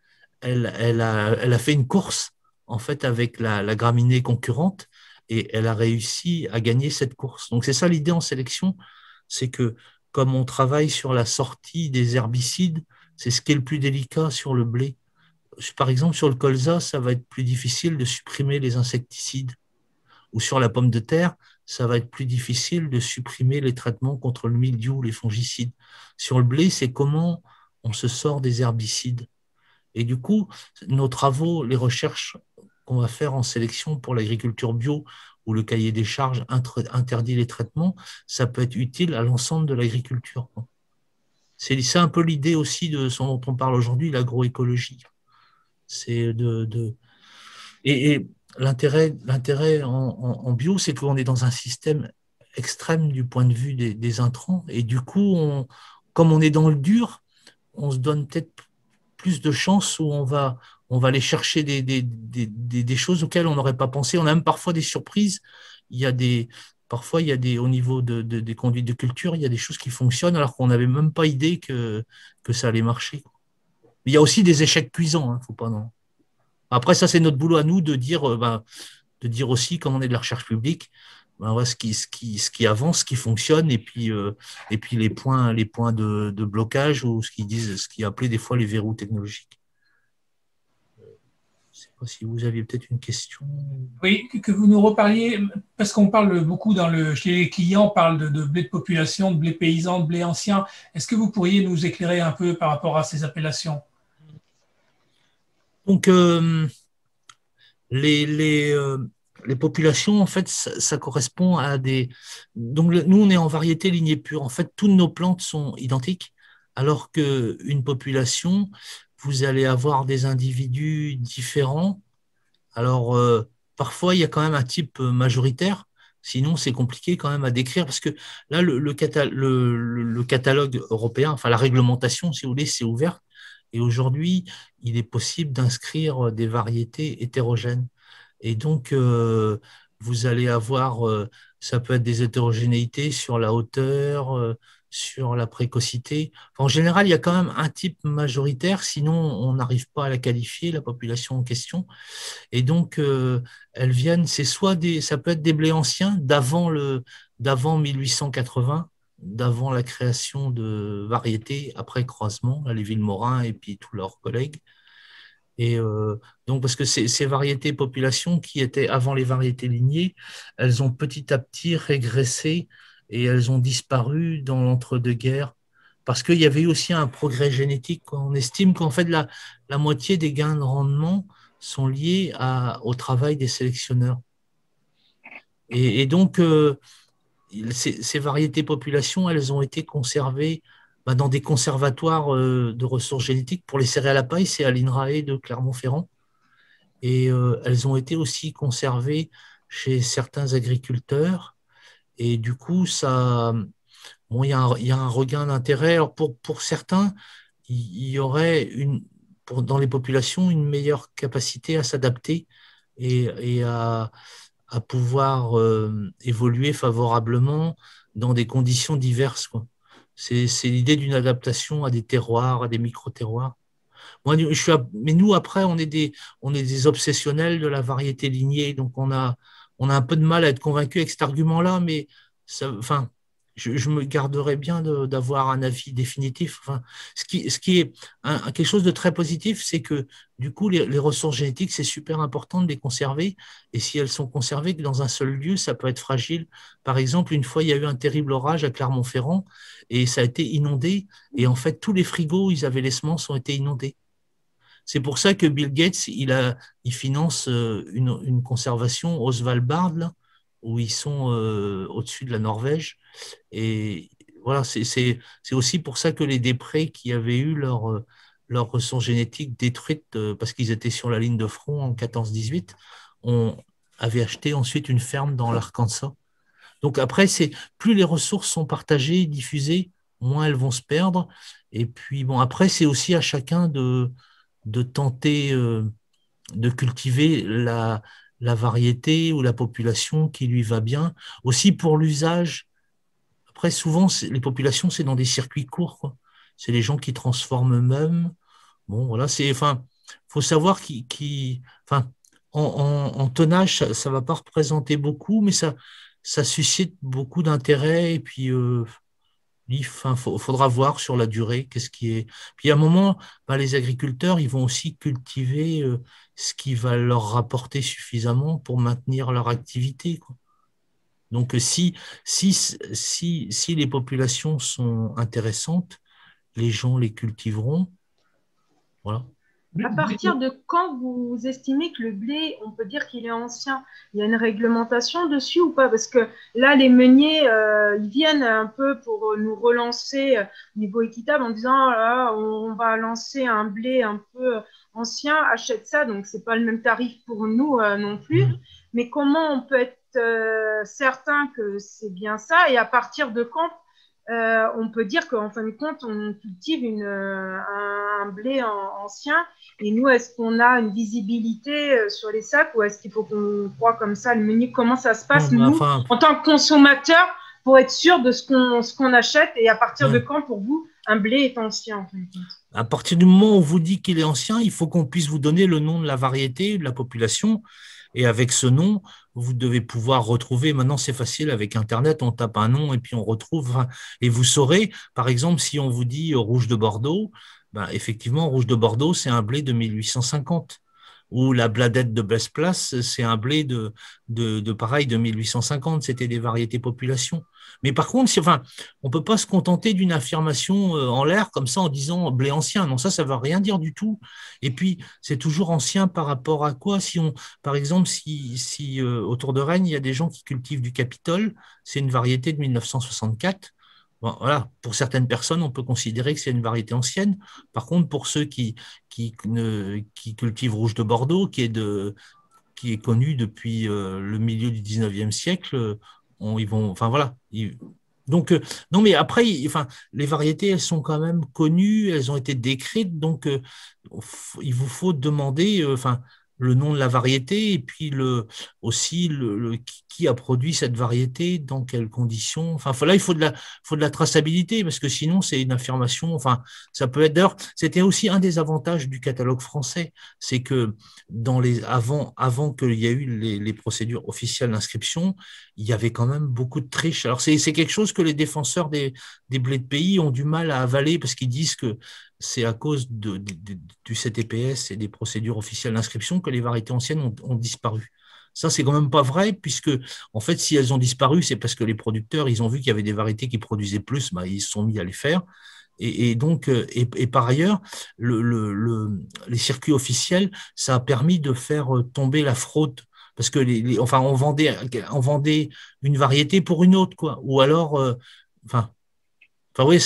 elle a fait une course en fait avec la graminée concurrente, et elle a réussi à gagner cette course. Donc, c'est ça l'idée en sélection, c'est que comme on travaille sur la sortie des herbicides, c'est ce qui est le plus délicat sur le blé. Par exemple, sur le colza, ça va être plus difficile de supprimer les insecticides. Ou sur la pomme de terre, ça va être plus difficile de supprimer les traitements contre le mildiou, les fongicides. Sur le blé, c'est comment on se sort des herbicides. Et du coup, nos travaux, les recherches qu'on va faire en sélection pour l'agriculture bio, où le cahier des charges interdit les traitements, ça peut être utile à l'ensemble de l'agriculture. C'est un peu l'idée aussi de ce dont on parle aujourd'hui, l'agroécologie. C'est Et l'intérêt en bio, c'est qu'on est dans un système extrême du point de vue des intrants. Et du coup, comme on est dans le dur, on se donne peut-être plus de chances où on va aller chercher des choses auxquelles on n'aurait pas pensé. On a même parfois des surprises. Parfois, au niveau des conduites de culture, il y a des choses qui fonctionnent alors qu'on n'avait même pas idée que ça allait marcher. Il y a aussi des échecs cuisants, hein, faut pas non. Après, ça, c'est notre boulot à nous de dire aussi, comme on est de la recherche publique, ce qui avance, ce qui fonctionne, et puis les points de blocage ou ce qui est appelé des fois les verrous technologiques. Je ne sais pas si vous aviez peut-être une question. Oui, que vous nous reparliez, parce qu'on parle beaucoup chez les clients, on parle de blé de population, de blé paysan, de blé ancien. Est-ce que vous pourriez nous éclairer un peu par rapport à ces appellations ? Donc, les populations, en fait, ça correspond à des… Donc, nous, on est en variété lignée pure. En fait, toutes nos plantes sont identiques, alors qu'une population, vous allez avoir des individus différents. Alors, parfois, il y a quand même un type majoritaire. Sinon, c'est compliqué quand même à décrire, parce que là, le catalogue européen, enfin la réglementation, si vous voulez, c'est ouvert. Et aujourd'hui, il est possible d'inscrire des variétés hétérogènes. Et donc, vous allez avoir, ça peut être des hétérogénéités sur la hauteur, sur la précocité. Enfin, en général, il y a quand même un type majoritaire, sinon on n'arrive pas à la qualifier, la population en question. Et donc, elles viennent, ça peut être des blés anciens d'avant 1880, d'avant la création de variétés, après croisement, les Villemorins et puis tous leurs collègues. Et donc, parce que ces variétés populations qui étaient avant les variétés lignées, elles ont petit à petit régressé et elles ont disparu dans l'entre-deux-guerres parce qu'il y avait eu aussi un progrès génétique. On estime qu'en fait, la moitié des gains de rendement sont liés au travail des sélectionneurs. Et donc, ces variétés populations, elles ont été conservées dans des conservatoires de ressources génétiques pour les céréales à paille, c'est à l'INRAE de Clermont-Ferrand. Et elles ont été aussi conservées chez certains agriculteurs. Et du coup, bon, il y a un regain d'intérêt. Alors pour certains, il y aurait dans les populations une meilleure capacité à s'adapter et à pouvoir évoluer favorablement dans des conditions diverses, quoi. C'est l'idée d'une adaptation à des terroirs, à des micro-terroirs. Mais nous, après, on est des obsessionnels de la variété lignée, donc on a un peu de mal à être convaincus avec cet argument-là, mais enfin, je me garderais bien d'avoir un avis définitif. Enfin, ce qui est quelque chose de très positif, c'est que du coup, les ressources génétiques, c'est super important de les conserver. Et si elles sont conservées dans un seul lieu, ça peut être fragile. Par exemple, une fois, il y a eu un terrible orage à Clermont-Ferrand et ça a été inondé. Et en fait, tous les frigos, ils avaient les semences, ont été inondés. C'est pour ça que Bill Gates, il finance une conservation au Svalbard, là, où ils sont au-dessus de la Norvège. Et voilà, c'est aussi pour ça que les Després qui avaient eu leurs ressources génétiques détruites parce qu'ils étaient sur la ligne de front en 14-18, avaient acheté ensuite une ferme dans l'Arkansas. Donc après, plus les ressources sont partagées, diffusées, moins elles vont se perdre. Et puis bon, après, c'est aussi à chacun de tenter de cultiver la variété ou la population qui lui va bien. Aussi pour l'usage. Après, souvent, les populations, c'est dans des circuits courts, quoi. C'est les gens qui transforment eux-mêmes. Bon, voilà, faut savoir enfin, en tonnage, ça ne va pas représenter beaucoup, mais ça suscite beaucoup d'intérêt. Et puis, faudra voir sur la durée qu'est-ce qui est. Puis à un moment, les agriculteurs, ils vont aussi cultiver ce qui va leur rapporter suffisamment pour maintenir leur activité, quoi. Donc si les populations sont intéressantes, les gens les cultiveront. Voilà. À partir de quand vous estimez que le blé, on peut dire qu'il est ancien? Il y a une réglementation dessus ou pas? Parce que là, les meuniers, ils viennent un peu pour nous relancer au niveau équitable en disant on va lancer un blé un peu ancien, achète ça. Donc, ce n'est pas le même tarif pour nous non plus. Mais comment on peut être certain que c'est bien ça? Et à partir de quand on peut dire qu'en fin de compte, on cultive un blé ancien. Et nous, est-ce qu'on a une visibilité sur les sacs ou est-ce qu'il faut qu'on croit comme ça le menu? Comment ça se passe, nous, en tant que consommateurs, pour être sûr de ce qu'on achète? Et à partir de quand, pour vous, un blé est ancien, en fin de compte? À partir du moment où on vous dit qu'il est ancien, il faut qu'on puisse vous donner le nom de la variété, de la population. Et avec ce nom, vous devez pouvoir retrouver, maintenant c'est facile avec Internet, on tape un nom et puis on retrouve, et vous saurez, par exemple, si on vous dit rouge de Bordeaux, effectivement, rouge de Bordeaux, c'est un blé de 1850. Ou la bladette de Besse-Place, c'est un blé de 1850, c'était des variétés population. Mais par contre, on ne peut pas se contenter d'une affirmation en l'air comme ça en disant blé ancien. Non, ça ne veut rien dire du tout. Et puis, c'est toujours ancien par rapport à quoi? Par exemple, si autour de Rennes, il y a des gens qui cultivent du Capitole, c'est une variété de 1964. Bon, voilà, pour certaines personnes, on peut considérer que c'est une variété ancienne. Par contre, pour ceux qui cultivent rouge de Bordeaux, qui est connu depuis le milieu du 19e siècle, donc, non, mais après, les variétés, elles sont quand même connues, elles ont été décrites, donc il vous faut demander le nom de la variété et puis aussi qui a produit cette variété, dans quelles conditions. Là, il faut de la traçabilité parce que sinon, c'est une affirmation. Ça peut être. D'ailleurs, c'était aussi un des avantages du catalogue français, c'est que avant qu'il y ait eu les procédures officielles d'inscription, il y avait quand même beaucoup de triches. Alors, c'est quelque chose que les défenseurs des blés de pays ont du mal à avaler parce qu'ils disent que c'est à cause du CTPS et des procédures officielles d'inscription que les variétés anciennes ont disparu. Ça, c'est quand même pas vrai, puisque, en fait, si elles ont disparu, c'est parce que les producteurs, ils ont vu qu'il y avait des variétés qui produisaient plus, ils se sont mis à les faire. Et donc, et par ailleurs, les circuits officiels, ça a permis de faire tomber la fraude. Parce que, enfin, on vendait une variété pour une autre, quoi. Ou alors, enfin oui,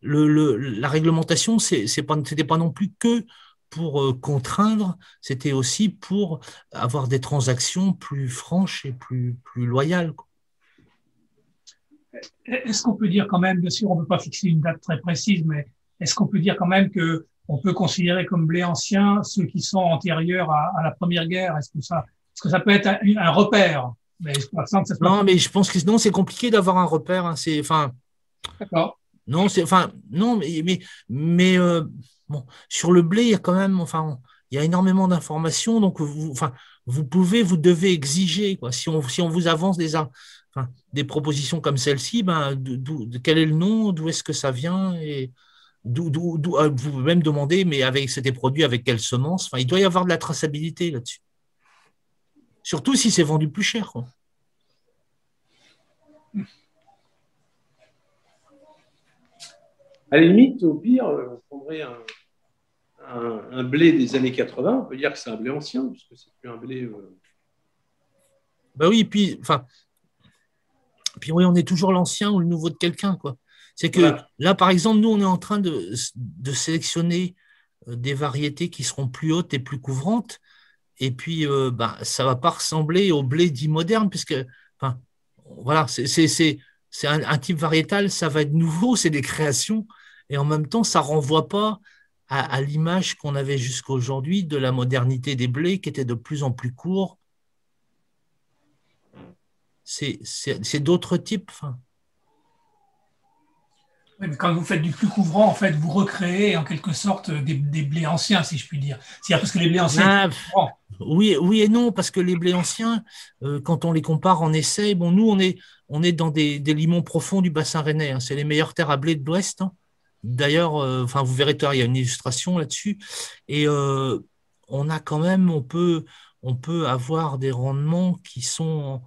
la réglementation, c'était pas non plus que pour contraindre, c'était aussi pour avoir des transactions plus franches et plus loyales, quoi. Est-ce qu'on peut dire quand même, bien sûr, on ne peut pas fixer une date très précise, mais est-ce qu'on peut dire quand même que on peut considérer comme blé ancien ceux qui sont antérieurs à la Première Guerre? Est-ce que ça peut être un repère? Mais par exemple, ça se passe. Non, mais je pense que non, c'est compliqué d'avoir un repère, hein. D'accord. Non, non, mais bon, sur le blé, il y a quand même, enfin, il y a énormément d'informations, donc vous devez exiger, quoi. Si on vous avance des propositions comme celle-ci, ben, quel est le nom, d'où est-ce que ça vient, et vous pouvez même demander, mais c'était produit avec quelle semence. Enfin, il doit y avoir de la traçabilité là-dessus. Surtout si c'est vendu plus cher, quoi. À la limite, au pire, on prendrait un blé des années 80, on peut dire que c'est un blé ancien, puisque c'est plus un blé. Ben oui, puis oui, on est toujours l'ancien ou le nouveau de quelqu'un, quoi. C'est que Voilà. là, par exemple, nous, on est en train de sélectionner des variétés qui seront plus hautes et plus couvrantes. Et puis, ça ne va pas ressembler au blé dit moderne, puisque, enfin, voilà, c'est un type variétal, ça va être nouveau, c'est des créations, et en même temps, ça ne renvoie pas à l'image qu'on avait jusqu'à aujourd'hui de la modernité des blés qui étaient de plus en plus courts. C'est d'autres types. Enfin. Oui, mais quand vous faites du plus couvrant, en fait, vous recréez en quelque sorte des blés anciens, si je puis dire. C'est-à-dire parce que les blés anciens, oui et non, parce que les blés anciens, quand on les compare en essai, bon, nous, on est dans des limons profonds du bassin rennais, hein. C'est les meilleures terres à blé de l'Ouest, hein. D'ailleurs, enfin, vous verrez, il y a une illustration là-dessus. Et on a quand même, on peut avoir des rendements qui sont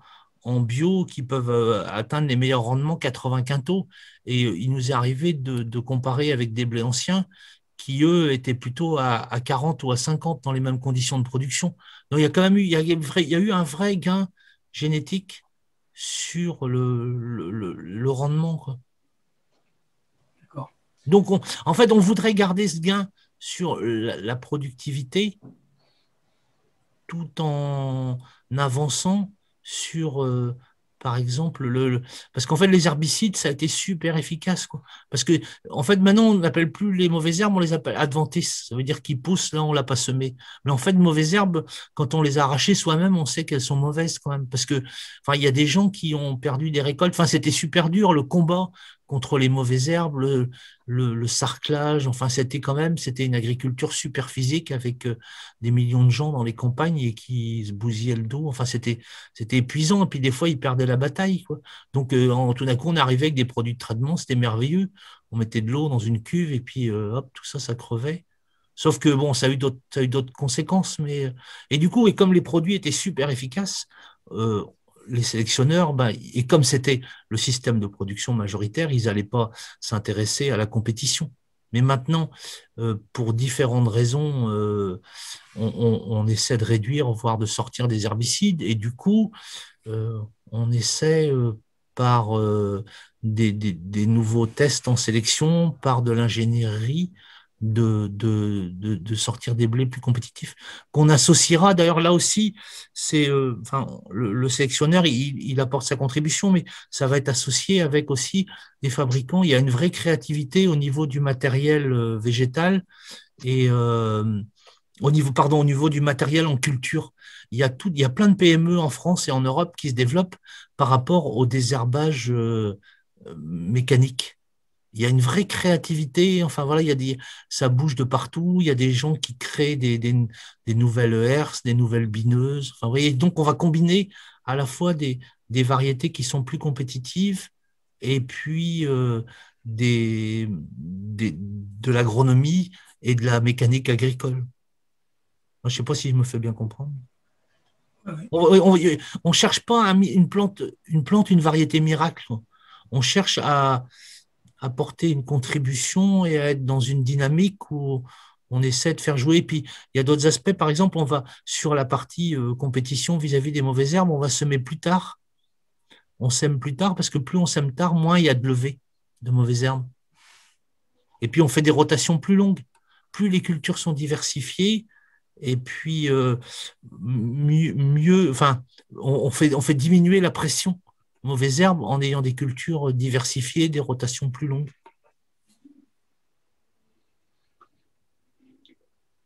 en bio, qui peuvent atteindre les meilleurs rendements, 80 quintaux. Et il nous est arrivé de comparer avec des blés anciens qui, eux, étaient plutôt à 40 ou à 50 dans les mêmes conditions de production. Donc, il y a quand même eu, il y a eu un vrai gain génétique sur le rendement, quoi. Donc, en fait, on voudrait garder ce gain sur la productivité tout en avançant sur, par exemple, parce qu'en fait, les herbicides, ça a été super efficace, quoi. Parce que, en fait, maintenant, on n'appelle plus les mauvaises herbes, on les appelle adventices. Ça veut dire qu'ils poussent, là, on ne l'a pas semé. Mais en fait, mauvaises herbes, quand on les a arrachées soi-même, on sait qu'elles sont mauvaises quand même. Parce que, enfin, il y a des gens qui ont perdu des récoltes. Enfin, c'était super dur, le combat contre les mauvaises herbes, le sarclage. Enfin, c'était une agriculture super physique avec des millions de gens dans les campagnes et qui se bousillaient le dos. Enfin, c'était épuisant. Et puis, des fois, ils perdaient la bataille, quoi. Donc, tout d'un coup, on arrivait avec des produits de traitement. C'était merveilleux. On mettait de l'eau dans une cuve et puis, hop, tout ça, ça crevait. Sauf que, bon, ça a eu d'autres conséquences. Et du coup, et comme les produits étaient super efficaces, les sélectionneurs, et comme c'était le système de production majoritaire, ils n'allaient pas s'intéresser à la compétition. Mais maintenant, pour différentes raisons, on essaie de réduire, voire de sortir des herbicides. Et du coup, on essaie par des nouveaux tests en sélection, par de l'ingénierie, de sortir des blés plus compétitifs, qu'on associera. D'ailleurs, là aussi, le sélectionneur, il apporte sa contribution, mais ça va être associé avec aussi des fabricants. Il y a une vraie créativité au niveau du matériel végétal et au niveau du matériel en culture. Il y a plein de PME en France et en Europe qui se développent par rapport au désherbage mécanique. Il y a une vraie créativité. Enfin, voilà, ça bouge de partout. Il y a des gens qui créent des nouvelles herses, des nouvelles bineuses. Enfin, vous voyez, donc, on va combiner à la fois des variétés qui sont plus compétitives et puis de l'agronomie et de la mécanique agricole. Je ne sais pas si je me fais bien comprendre. On ne cherche pas une variété miracle. On cherche à apporter une contribution et à être dans une dynamique où on essaie de faire jouer. Et puis, il y a d'autres aspects. Par exemple, on va sur la partie compétition vis-à-vis des mauvaises herbes, on va semer plus tard. On sème plus tard parce que plus on sème tard, moins il y a de levée de mauvaises herbes. Et puis, on fait des rotations plus longues. Plus les cultures sont diversifiées, et puis enfin, on fait diminuer la pression mauvaises herbes en ayant des cultures diversifiées, des rotations plus longues.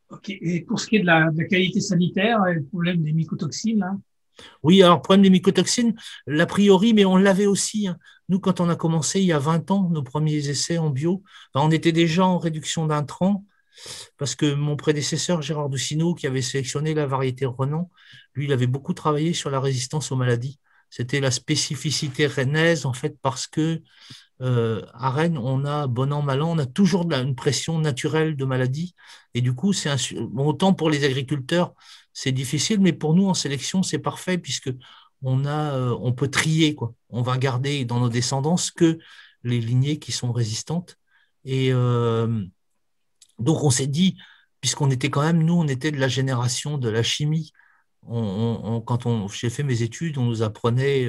Ok. Et pour ce qui est de la qualité sanitaire et le problème des mycotoxines, hein. Oui, alors, problème des mycotoxines, l'a priori, mais on l'avait aussi. Hein. Nous, quand on a commencé il y a 20 ans, nos premiers essais en bio, on était déjà en réduction d'intrants, parce que mon prédécesseur, Gérard Doucineau, qui avait sélectionné la variété Renan, lui, il avait beaucoup travaillé sur la résistance aux maladies. C'était la spécificité rennaise, en fait, parce que à Rennes, on a, bon an, mal an, on a toujours une pression naturelle de maladie. Et du coup, autant pour les agriculteurs, c'est difficile, mais pour nous, en sélection, c'est parfait, puisque on peut trier, quoi. On va garder dans nos descendances que les lignées qui sont résistantes. Et donc, on s'est dit, puisqu'on était quand même, nous, on était de la génération de la chimie. Quand j'ai fait mes études, on nous apprenait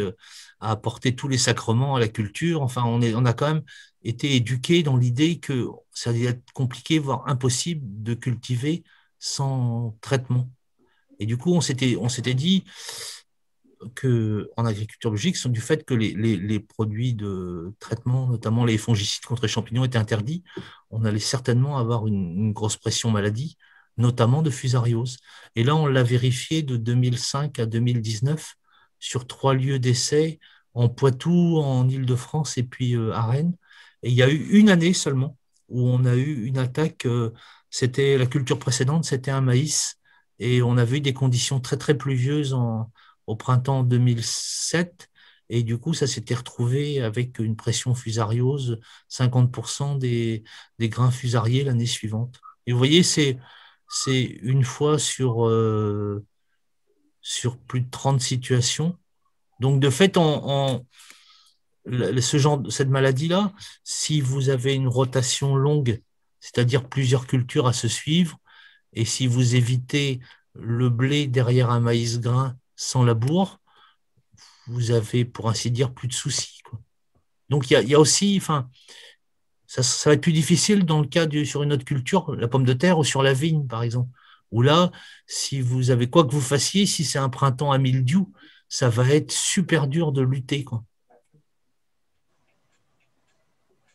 à apporter tous les sacrements à la culture. Enfin, on a quand même été éduqués dans l'idée que ça allait être compliqué, voire impossible de cultiver sans traitement. Et du coup, on s'était dit qu'en agriculture biologique, du fait que les produits de traitement, notamment les fongicides contre les champignons, étaient interdits, on allait certainement avoir une grosse pression maladie, notamment de fusariose. Et là, on l'a vérifié de 2005 à 2019 sur 3 lieux d'essai, en Poitou, en Île-de-France et puis à Rennes. Et il y a eu une année seulement où on a eu une attaque, c'était la culture précédente, c'était un maïs, et on avait eu des conditions très, très pluvieuses au printemps 2007, et du coup, ça s'était retrouvé avec une pression fusariose, 50% des grains fusariés l'année suivante. Et vous voyez, c'est une fois sur plus de 30 situations. Donc, de fait, cette maladie-là, si vous avez une rotation longue, c'est-à-dire plusieurs cultures à se suivre, et si vous évitez le blé derrière un maïs grain sans labour, vous avez, pour ainsi dire, plus de soucis, quoi. Donc, il y a aussi, enfin, ça va être plus difficile dans le cas sur une autre culture, la pomme de terre ou sur la vigne, par exemple, où là, si vous avez quoi que vous fassiez, si c'est un printemps à mildiou, ça va être super dur de lutter, quoi.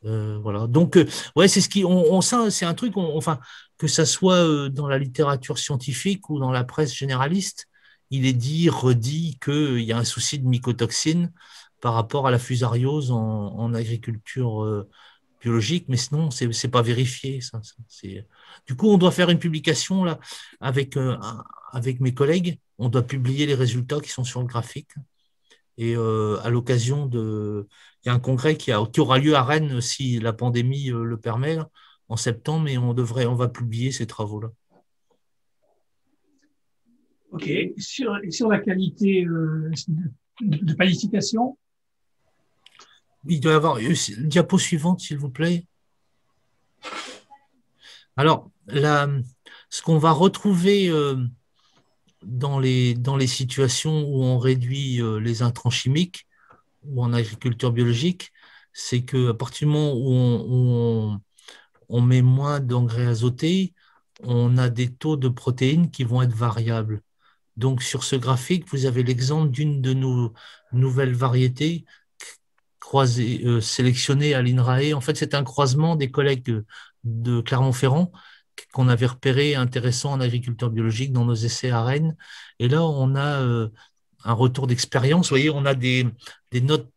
Voilà. Donc, ouais, c'est ça, c'est un truc, enfin, que ça soit dans la littérature scientifique ou dans la presse généraliste, il est dit, redit qu'il y a un souci de mycotoxine par rapport à la fusariose en agriculture biologique, mais sinon, c'est pas vérifié. Ça. Du coup, on doit faire une publication là avec mes collègues. On doit publier les résultats qui sont sur le graphique. Et à l'occasion il y a un congrès qui aura lieu à Rennes si la pandémie le permet là, en septembre, et on va publier ces travaux-là. Ok. Sur la qualité de panification. Il doit y avoir une diapo suivante, s'il vous plaît. Alors, ce qu'on va retrouver dans les situations où on réduit les intrants chimiques ou en agriculture biologique, c'est qu'à partir du moment où on met moins d'engrais azotés, on a des taux de protéines qui vont être variables. Donc, sur ce graphique, vous avez l'exemple d'une de nos nouvelles variétés sélectionnées à l'INRAE. En fait, c'est un croisement des collègues de Clermont-Ferrand qu'on avait repéré intéressant en agriculture biologique dans nos essais à Rennes. Et là, on a un retour d'expérience. Vous voyez, on a des notes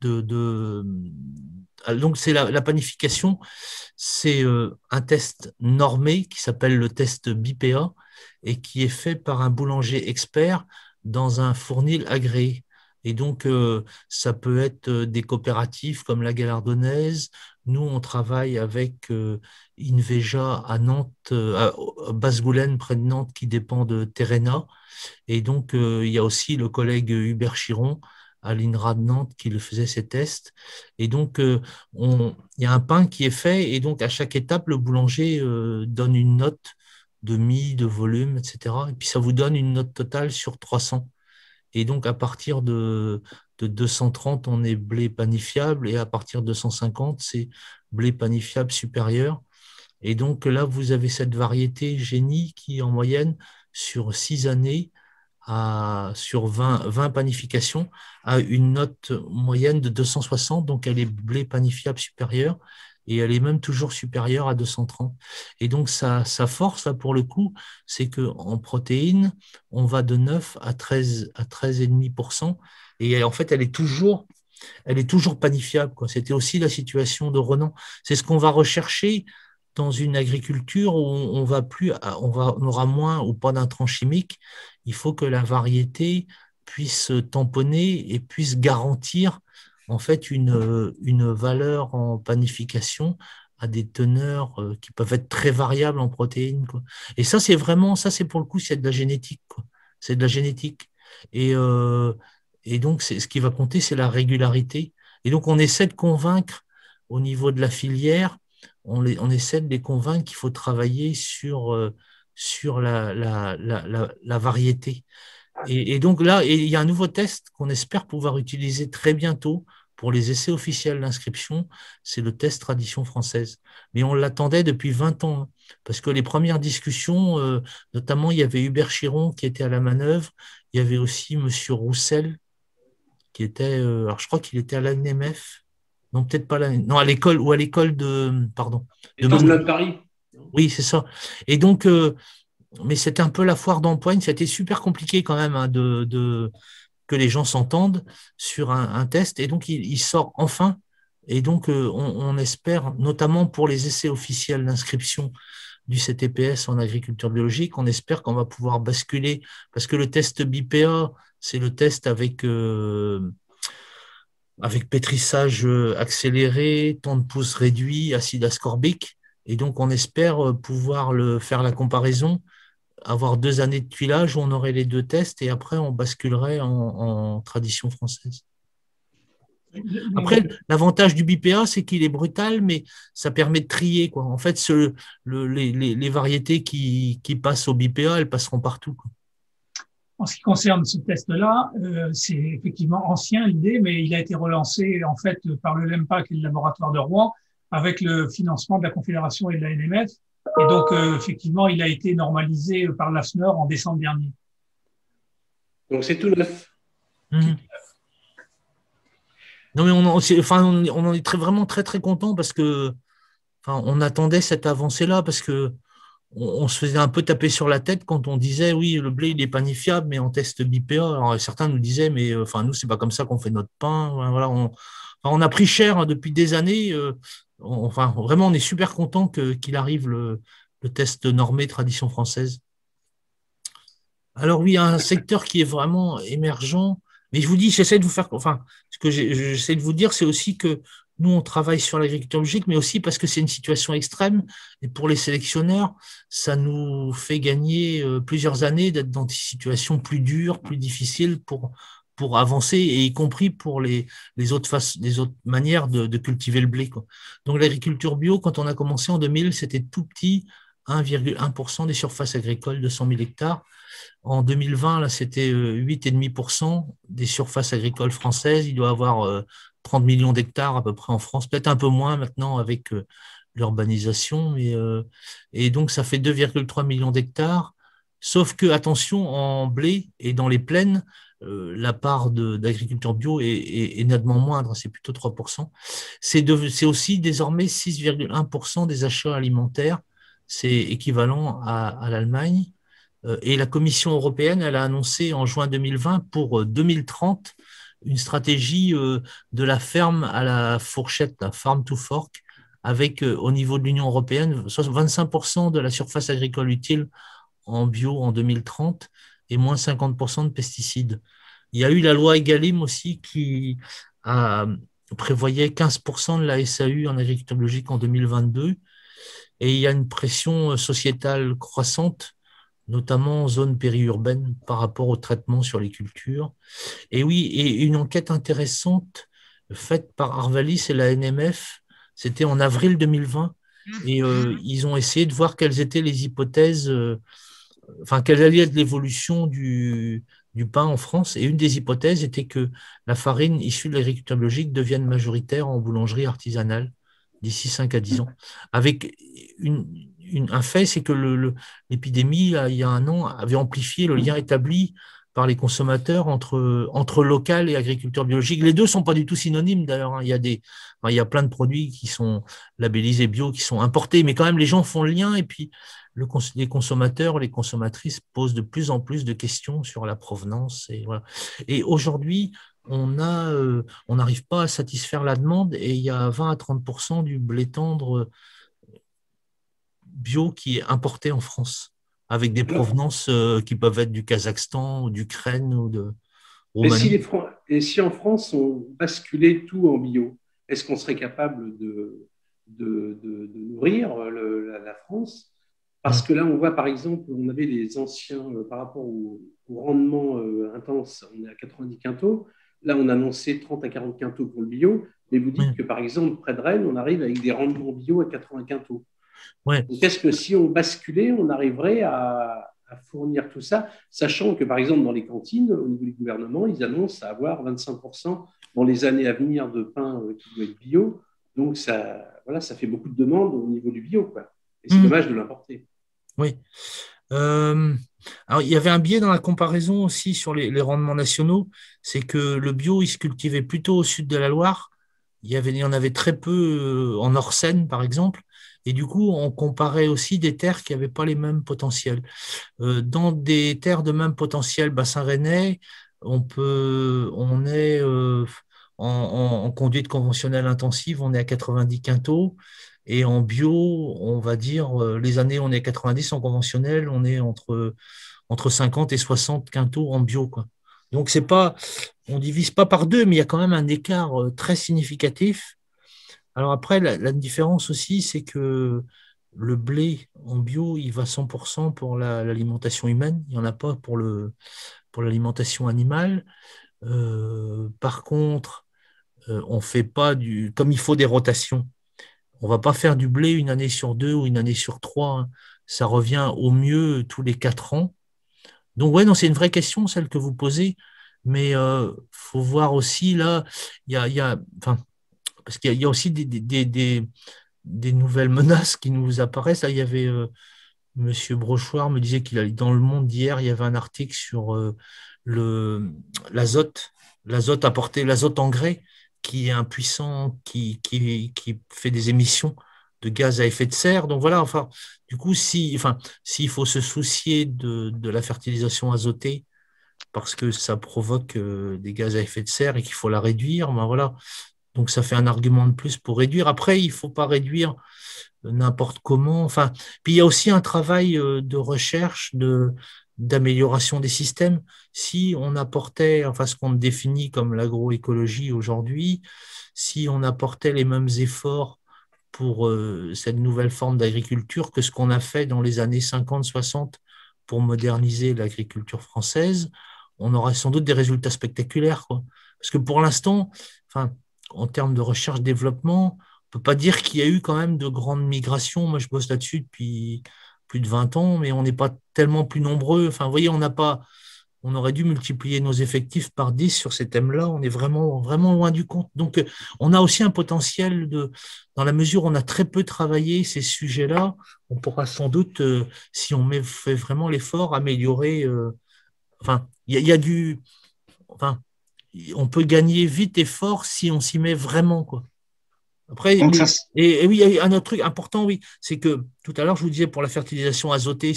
donc, c'est la panification, c'est un test normé qui s'appelle le test BPA et qui est fait par un boulanger expert dans un fournil agréé. Et donc, ça peut être des coopératives comme la Galardonnaise. Nous, on travaille avec Inveja à Nantes, à Basse-Goulaine, près de Nantes, qui dépend de Terrena. Et donc, il y a aussi le collègue Hubert Chiron à l'INRA de Nantes qui le faisait ces tests. Et donc, il y a un pain qui est fait et donc à chaque étape, le boulanger donne une note de mie, de volume, etc. Et puis ça vous donne une note totale sur 300. Et donc, à partir de 230, on est blé panifiable et à partir de 250, c'est blé panifiable supérieur. Et donc là, vous avez cette variété génie qui, en moyenne, sur 6 années, sur 20 panifications, a une note moyenne de 260. Donc, elle est blé panifiable supérieur et elle est même toujours supérieure à 230. Et donc, sa force, là, pour le coup, c'est qu'en protéines, on va de 9 à 13,5%. Et en fait, elle est toujours panifiable, quoi. C'était aussi la situation de Renan. C'est ce qu'on va rechercher dans une agriculture où on aura moins ou pas d'intrants chimiques. Il faut que la variété puisse tamponner et puisse garantir en fait une valeur en panification à des teneurs qui peuvent être très variables en protéines, quoi. Et ça, c'est pour le coup, c'est de la génétique, quoi. C'est de la génétique. Et donc, ce qui va compter, c'est la régularité. Et donc, on essaie de convaincre au niveau de la filière, on essaie de les convaincre qu'il faut travailler sur la variété. Et donc là, il y a un nouveau test qu'on espère pouvoir utiliser très bientôt pour les essais officiels d'inscription, c'est le test tradition française. Mais on l'attendait depuis 20 ans, hein, parce que les premières discussions, notamment il y avait Hubert Chiron qui était à la manœuvre, il y avait aussi Monsieur Roussel, qui était, alors je crois qu'il était à l'ANMF, non peut-être pas à l'école pardon. De Paris. Oui, c'est ça. Et donc, mais c'était un peu la foire d'empoigne, c'était super compliqué quand même, hein, que les gens s'entendent sur un test. Et donc, il sort enfin. Et donc, on espère, notamment pour les essais officiels d'inscription du CTPS en agriculture biologique, on espère qu'on va pouvoir basculer, parce que le test BPA, c'est le test avec pétrissage accéléré, temps de pousse réduit, acide ascorbique. Et donc, on espère pouvoir faire la comparaison, avoir 2 années de tuilage où on aurait les 2 tests et après, on basculerait en tradition française. Après, l'avantage du BPA, c'est qu'il est brutal, mais ça permet de trier, quoi. En fait, les variétés qui passent au BPA, elles passeront partout, quoi. En ce qui concerne ce test-là, c'est effectivement ancien l'idée, mais il a été relancé en fait par le LEMPAC et le laboratoire de Rouen avec le financement de la Confédération et de la NMF. Et donc, effectivement, il a été normalisé par l'AFNOR en décembre dernier. Donc, c'est tout neuf. Mmh. Non, mais on en est vraiment très, très content parce que on attendait cette avancée-là parce que on se faisait un peu taper sur la tête quand on disait oui, le blé il est panifiable, mais on teste BPA. Alors certains nous disaient mais nous c'est pas comme ça qu'on fait notre pain. Voilà, on a pris cher, hein, depuis des années. Vraiment on est super content qu'il arrive le test normé tradition française. Alors oui, il y a un secteur qui est vraiment émergent. Mais je vous dis, j'essaie de vous faire, ce que j'essaie de vous dire, c'est aussi que nous, on travaille sur l'agriculture biologique, mais aussi parce que c'est une situation extrême. Et pour les sélectionneurs, ça nous fait gagner plusieurs années d'être dans des situations plus dures, plus difficiles pour avancer, et y compris pour les autres manières de cultiver le blé, quoi. Donc l'agriculture bio, quand on a commencé en 2000, c'était tout petit, 1,1% des surfaces agricoles de 100 000 hectares. En 2020, là, c'était 8,5% des surfaces agricoles françaises. Il doit y avoir 30 millions d'hectares à peu près en France, peut-être un peu moins maintenant avec l'urbanisation. Et donc, ça fait 2,3 millions d'hectares. Sauf que, attention, en blé et dans les plaines, la part d'agriculture bio est nettement moindre, c'est plutôt 3%. C'est aussi désormais 6,1% des achats alimentaires. C'est équivalent à l'Allemagne. Et la Commission européenne, elle a annoncé en juin 2020 pour 2030 une stratégie de la ferme à la fourchette, la farm to fork, avec au niveau de l'Union européenne 25% de la surface agricole utile en bio en 2030 et moins 50% de pesticides. Il y a eu la loi Egalim aussi qui prévoyait 15% de la SAU en agriculture biologique en 2022. Et il y a une pression sociétale croissante notamment en zone périurbaine par rapport au traitement sur les cultures. Et oui, et une enquête intéressante faite par Arvalis et la NMF, c'était en avril 2020, et ils ont essayé de voir quelles étaient les hypothèses, enfin, quelle allait être l'évolution du pain en France. Et une des hypothèses était que la farine issue de l'agriculture biologique devienne majoritaire en boulangerie artisanale d'ici 5 à 10 ans. Avec un fait, c'est que l'épidémie, il y a un an, avait amplifié le lien établi par les consommateurs entre local et agriculture biologique. Les deux ne sont pas du tout synonymes d'ailleurs, hein. Il y a plein de produits qui sont labellisés bio, qui sont importés, mais quand même les gens font le lien et puis les consommateurs, les consommatrices posent de plus en plus de questions sur la provenance. Et, voilà. Et aujourd'hui, on n'arrive pas à satisfaire la demande et il y a 20 à 30% du blé tendre bio qui est importé en France, avec des provenances qui peuvent être du Kazakhstan ou d'Ukraine ou de Roumanie. Et si en France on basculait tout en bio, est-ce qu'on serait capable de nourrir la France? Parce que là, on voit par exemple, on avait les anciens, par rapport au rendement intense, on est à 90 quintaux. Là, on a annoncé 30 à 40 quintaux pour le bio. Mais vous dites que par exemple, près de Rennes, on arrive avec des rendements bio à 80 quintaux. Ouais. Donc, est-ce que si on basculait, on arriverait à fournir tout ça, sachant que, par exemple, dans les cantines, au niveau du gouvernement, ils annoncent à avoir 25% dans les années à venir de pain qui doit être bio. Donc, ça fait beaucoup de demandes au niveau du bio, quoi. Et c'est dommage de l'importer. Oui. Alors, il y avait un biais dans la comparaison aussi sur les rendements nationaux, c'est que le bio, il se cultivait plutôt au sud de la Loire. Il y en avait très peu en Orseine, par exemple. Et du coup, on comparait aussi des terres qui n'avaient pas les mêmes potentiels. Dans des terres de même potentiel bassin rennais, on est en conduite conventionnelle intensive, on est à 90 quintaux. Et en bio, on va dire, les années où on est à 90 en conventionnel, on est entre 50 et 60 quintaux en bio, quoi. Donc, on divise pas par deux, mais il y a quand même un écart très significatif. Alors après, la différence aussi, c'est que le blé en bio, il va 100% pour l'alimentation humaine. Il n'y en a pas pour l'alimentation animale. Par contre, on fait pas comme il faut des rotations. On va pas faire du blé une année sur 2 ou une année sur 3, hein. Ça revient au mieux tous les 4 ans. Donc, ouais, non, c'est une vraie question, celle que vous posez. Mais faut voir aussi, là, enfin, parce qu'il y a aussi des nouvelles menaces qui nous apparaissent. Là, il y avait Monsieur Brochoir me disait dans Le Monde d'hier, il y avait un article sur l'azote, l'azote engrais, qui est impuissant, qui fait des émissions de gaz à effet de serre. Donc voilà, enfin, du coup, s'il faut se soucier de la fertilisation azotée parce que ça provoque des gaz à effet de serre et qu'il faut la réduire, ben voilà. Donc ça fait un argument de plus pour réduire. Après, il ne faut pas réduire n'importe comment. Enfin, puis il y a aussi un travail de recherche, d'amélioration des systèmes. Si on apportait, enfin, ce qu'on définit comme l'agroécologie aujourd'hui, si on apportait les mêmes efforts pour cette nouvelle forme d'agriculture que ce qu'on a fait dans les années 50-60 pour moderniser l'agriculture française, on aurait sans doute des résultats spectaculaires, quoi. Parce que pour l'instant, enfin, en termes de recherche-développement, on ne peut pas dire qu'il y a eu quand même de grandes migrations. Moi, je bosse là-dessus depuis plus de 20 ans, mais on n'est pas tellement plus nombreux. Enfin, vous voyez, on aurait dû multiplier nos effectifs par 10 sur ces thèmes-là. On est vraiment, vraiment loin du compte. Donc, on a aussi un potentiel dans la mesure où on a très peu travaillé ces sujets-là, on pourra sans doute, si on fait vraiment l'effort, améliorer. Enfin, il y a enfin, on peut gagner vite et fort si on s'y met vraiment, quoi. Après, oui, il y a un autre truc important, oui, c'est que tout à l'heure, je vous disais, pour la fertilisation azotée,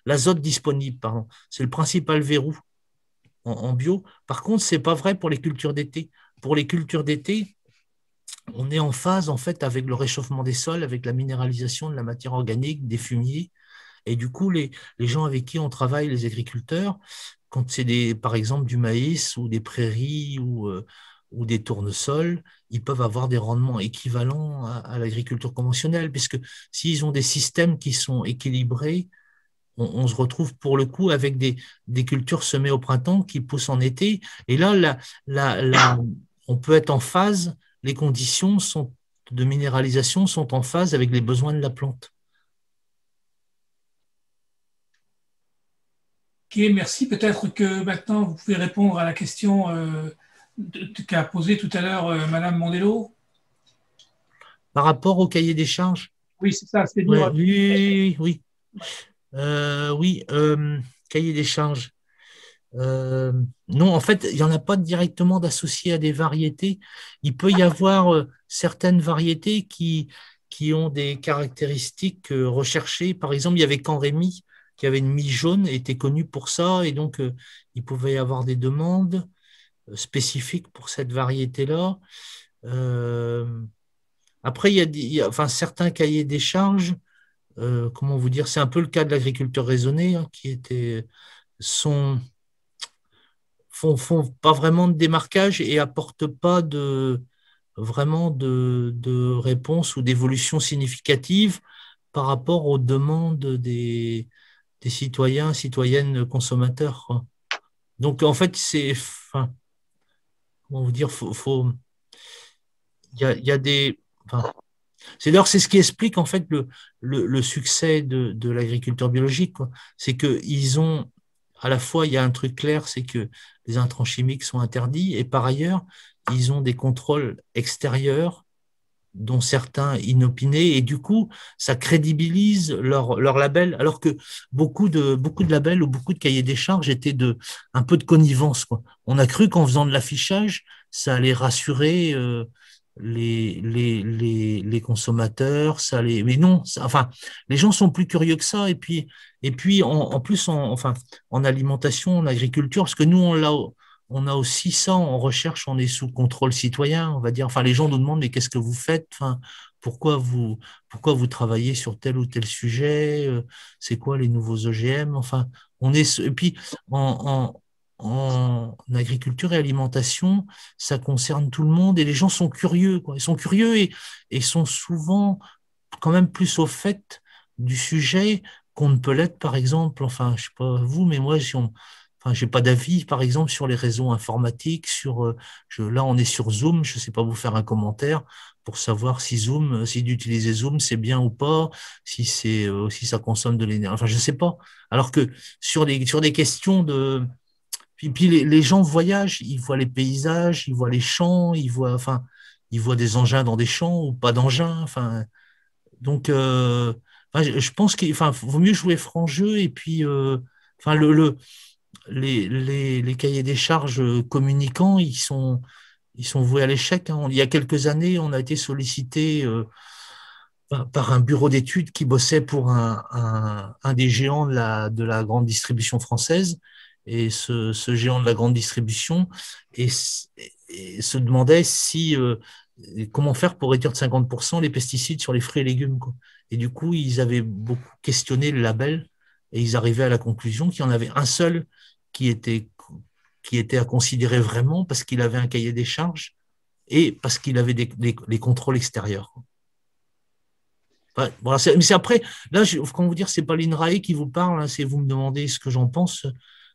l'azote disponible, pardon, c'est le principal verrou en bio. Par contre, ce n'est pas vrai pour les cultures d'été. Pour les cultures d'été, on est en phase, en fait, avec le réchauffement des sols, avec la minéralisation de la matière organique, des fumiers. Et du coup, les gens avec qui on travaille, les agriculteurs, quand c'est par exemple du maïs ou des prairies ou des tournesols, ils peuvent avoir des rendements équivalents à l'agriculture conventionnelle, puisque s'ils ont des systèmes qui sont équilibrés, on se retrouve pour le coup avec des cultures semées au printemps qui poussent en été. Et là, on peut être en phase, les conditions de minéralisation sont en phase avec les besoins de la plante. Ok, merci. Peut-être que maintenant, vous pouvez répondre à la question qu'a posée tout à l'heure Madame Mondello. Par rapport au cahier des charges? Oui, c'est ça. Ouais, oui. Cahier des charges. Non, en fait, il n'y en a pas directement d'associé à des variétés. Il peut y avoir certaines variétés qui ont des caractéristiques recherchées. Par exemple, il y avait Canrémy qui avait une mie jaune et était connu pour ça. Et donc, il pouvait y avoir des demandes spécifiques pour cette variété-là. Après, il y a enfin, certains cahiers des charges. Comment vous dire, c'est un peu le cas de l'agriculture raisonnée, hein, font pas vraiment de démarquage et apportent pas vraiment de réponse ou d'évolution significative par rapport aux demandes des citoyens, citoyennes consommateurs, quoi. Donc en fait, enfin, comment vous dire, il y a des, enfin, c'est d'ailleurs c'est ce qui explique en fait le succès de l'agriculture biologique, quoi. C'est que ils ont à la fois, il y a un truc clair, c'est que les intrants chimiques sont interdits et par ailleurs, ils ont des contrôles extérieurs dont certains inopinés, et du coup, ça crédibilise leur label, alors que beaucoup de labels ou beaucoup de cahiers des charges étaient un peu de connivence, quoi. On a cru qu'en faisant de l'affichage, ça allait rassurer les consommateurs, mais non, enfin, les gens sont plus curieux que ça, et puis en plus, enfin, en alimentation, en agriculture, parce que nous, on a aussi ça en recherche, on est sous contrôle citoyen, on va dire. Enfin, les gens nous demandent, mais qu'est-ce que vous faites? Enfin, pourquoi vous travaillez sur tel ou tel sujet? C'est quoi les nouveaux OGM? Enfin, et puis en agriculture et alimentation, ça concerne tout le monde et les gens sont curieux, quoi. Ils sont curieux et sont souvent quand même plus au fait du sujet qu'on ne peut l'être, par exemple. Enfin, je sais pas vous, mais moi, enfin, j'ai pas d'avis, par exemple, sur les réseaux informatiques. Là, on est sur Zoom. Je sais pas vous faire un commentaire pour savoir si d'utiliser Zoom, c'est bien ou pas, si ça consomme de l'énergie. Enfin, je sais pas. Alors que sur des questions puis les gens voyagent, ils voient les paysages, ils voient les champs, enfin, ils voient des engins dans des champs ou pas d'engins. Enfin, donc, enfin, je pense qu'il vaut mieux jouer franc jeu et puis, enfin, les cahiers des charges communicants, ils sont voués à l'échec, hein. Il y a quelques années, on a été sollicité par un bureau d'études qui bossait pour un des géants de la grande distribution française. Et ce géant de la grande distribution et se demandait comment faire pour réduire de 50% les pesticides sur les fruits et légumes, quoi. Et du coup, ils avaient beaucoup questionné le label et ils arrivaient à la conclusion qu'il y en avait un seul qui était à considérer vraiment parce qu'il avait un cahier des charges et parce qu'il avait les contrôles extérieurs. Voilà, mais c'est après, là, comment vous dire, c'est pas l'INRAE qui vous parle, hein, c'est vous me demandez ce que j'en pense,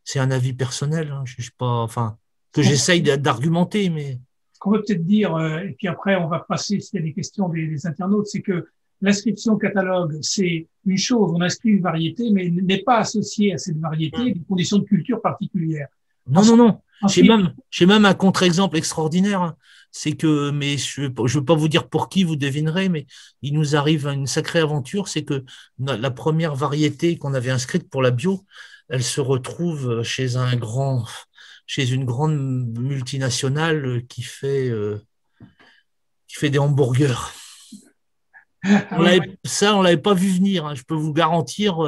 c'est un avis personnel, hein, je suis pas, enfin, que j'essaye d'argumenter, mais. Ce qu'on peut peut-être dire, et puis après, on va passer s'il y a des questions des internautes, c'est que l'inscription au catalogue, c'est une chose, on inscrit une variété, mais n'est pas associée à cette variété des conditions de culture particulières. Non. J'ai même un contre-exemple extraordinaire, hein. C'est que, mais je ne veux pas vous dire pour qui, vous devinerez, mais il nous arrive une sacrée aventure, c'est que la première variété qu'on avait inscrite pour la bio, elle se retrouve chez une grande multinationale qui fait des hamburgers. On l'avait pas vu venir, hein, je peux vous garantir,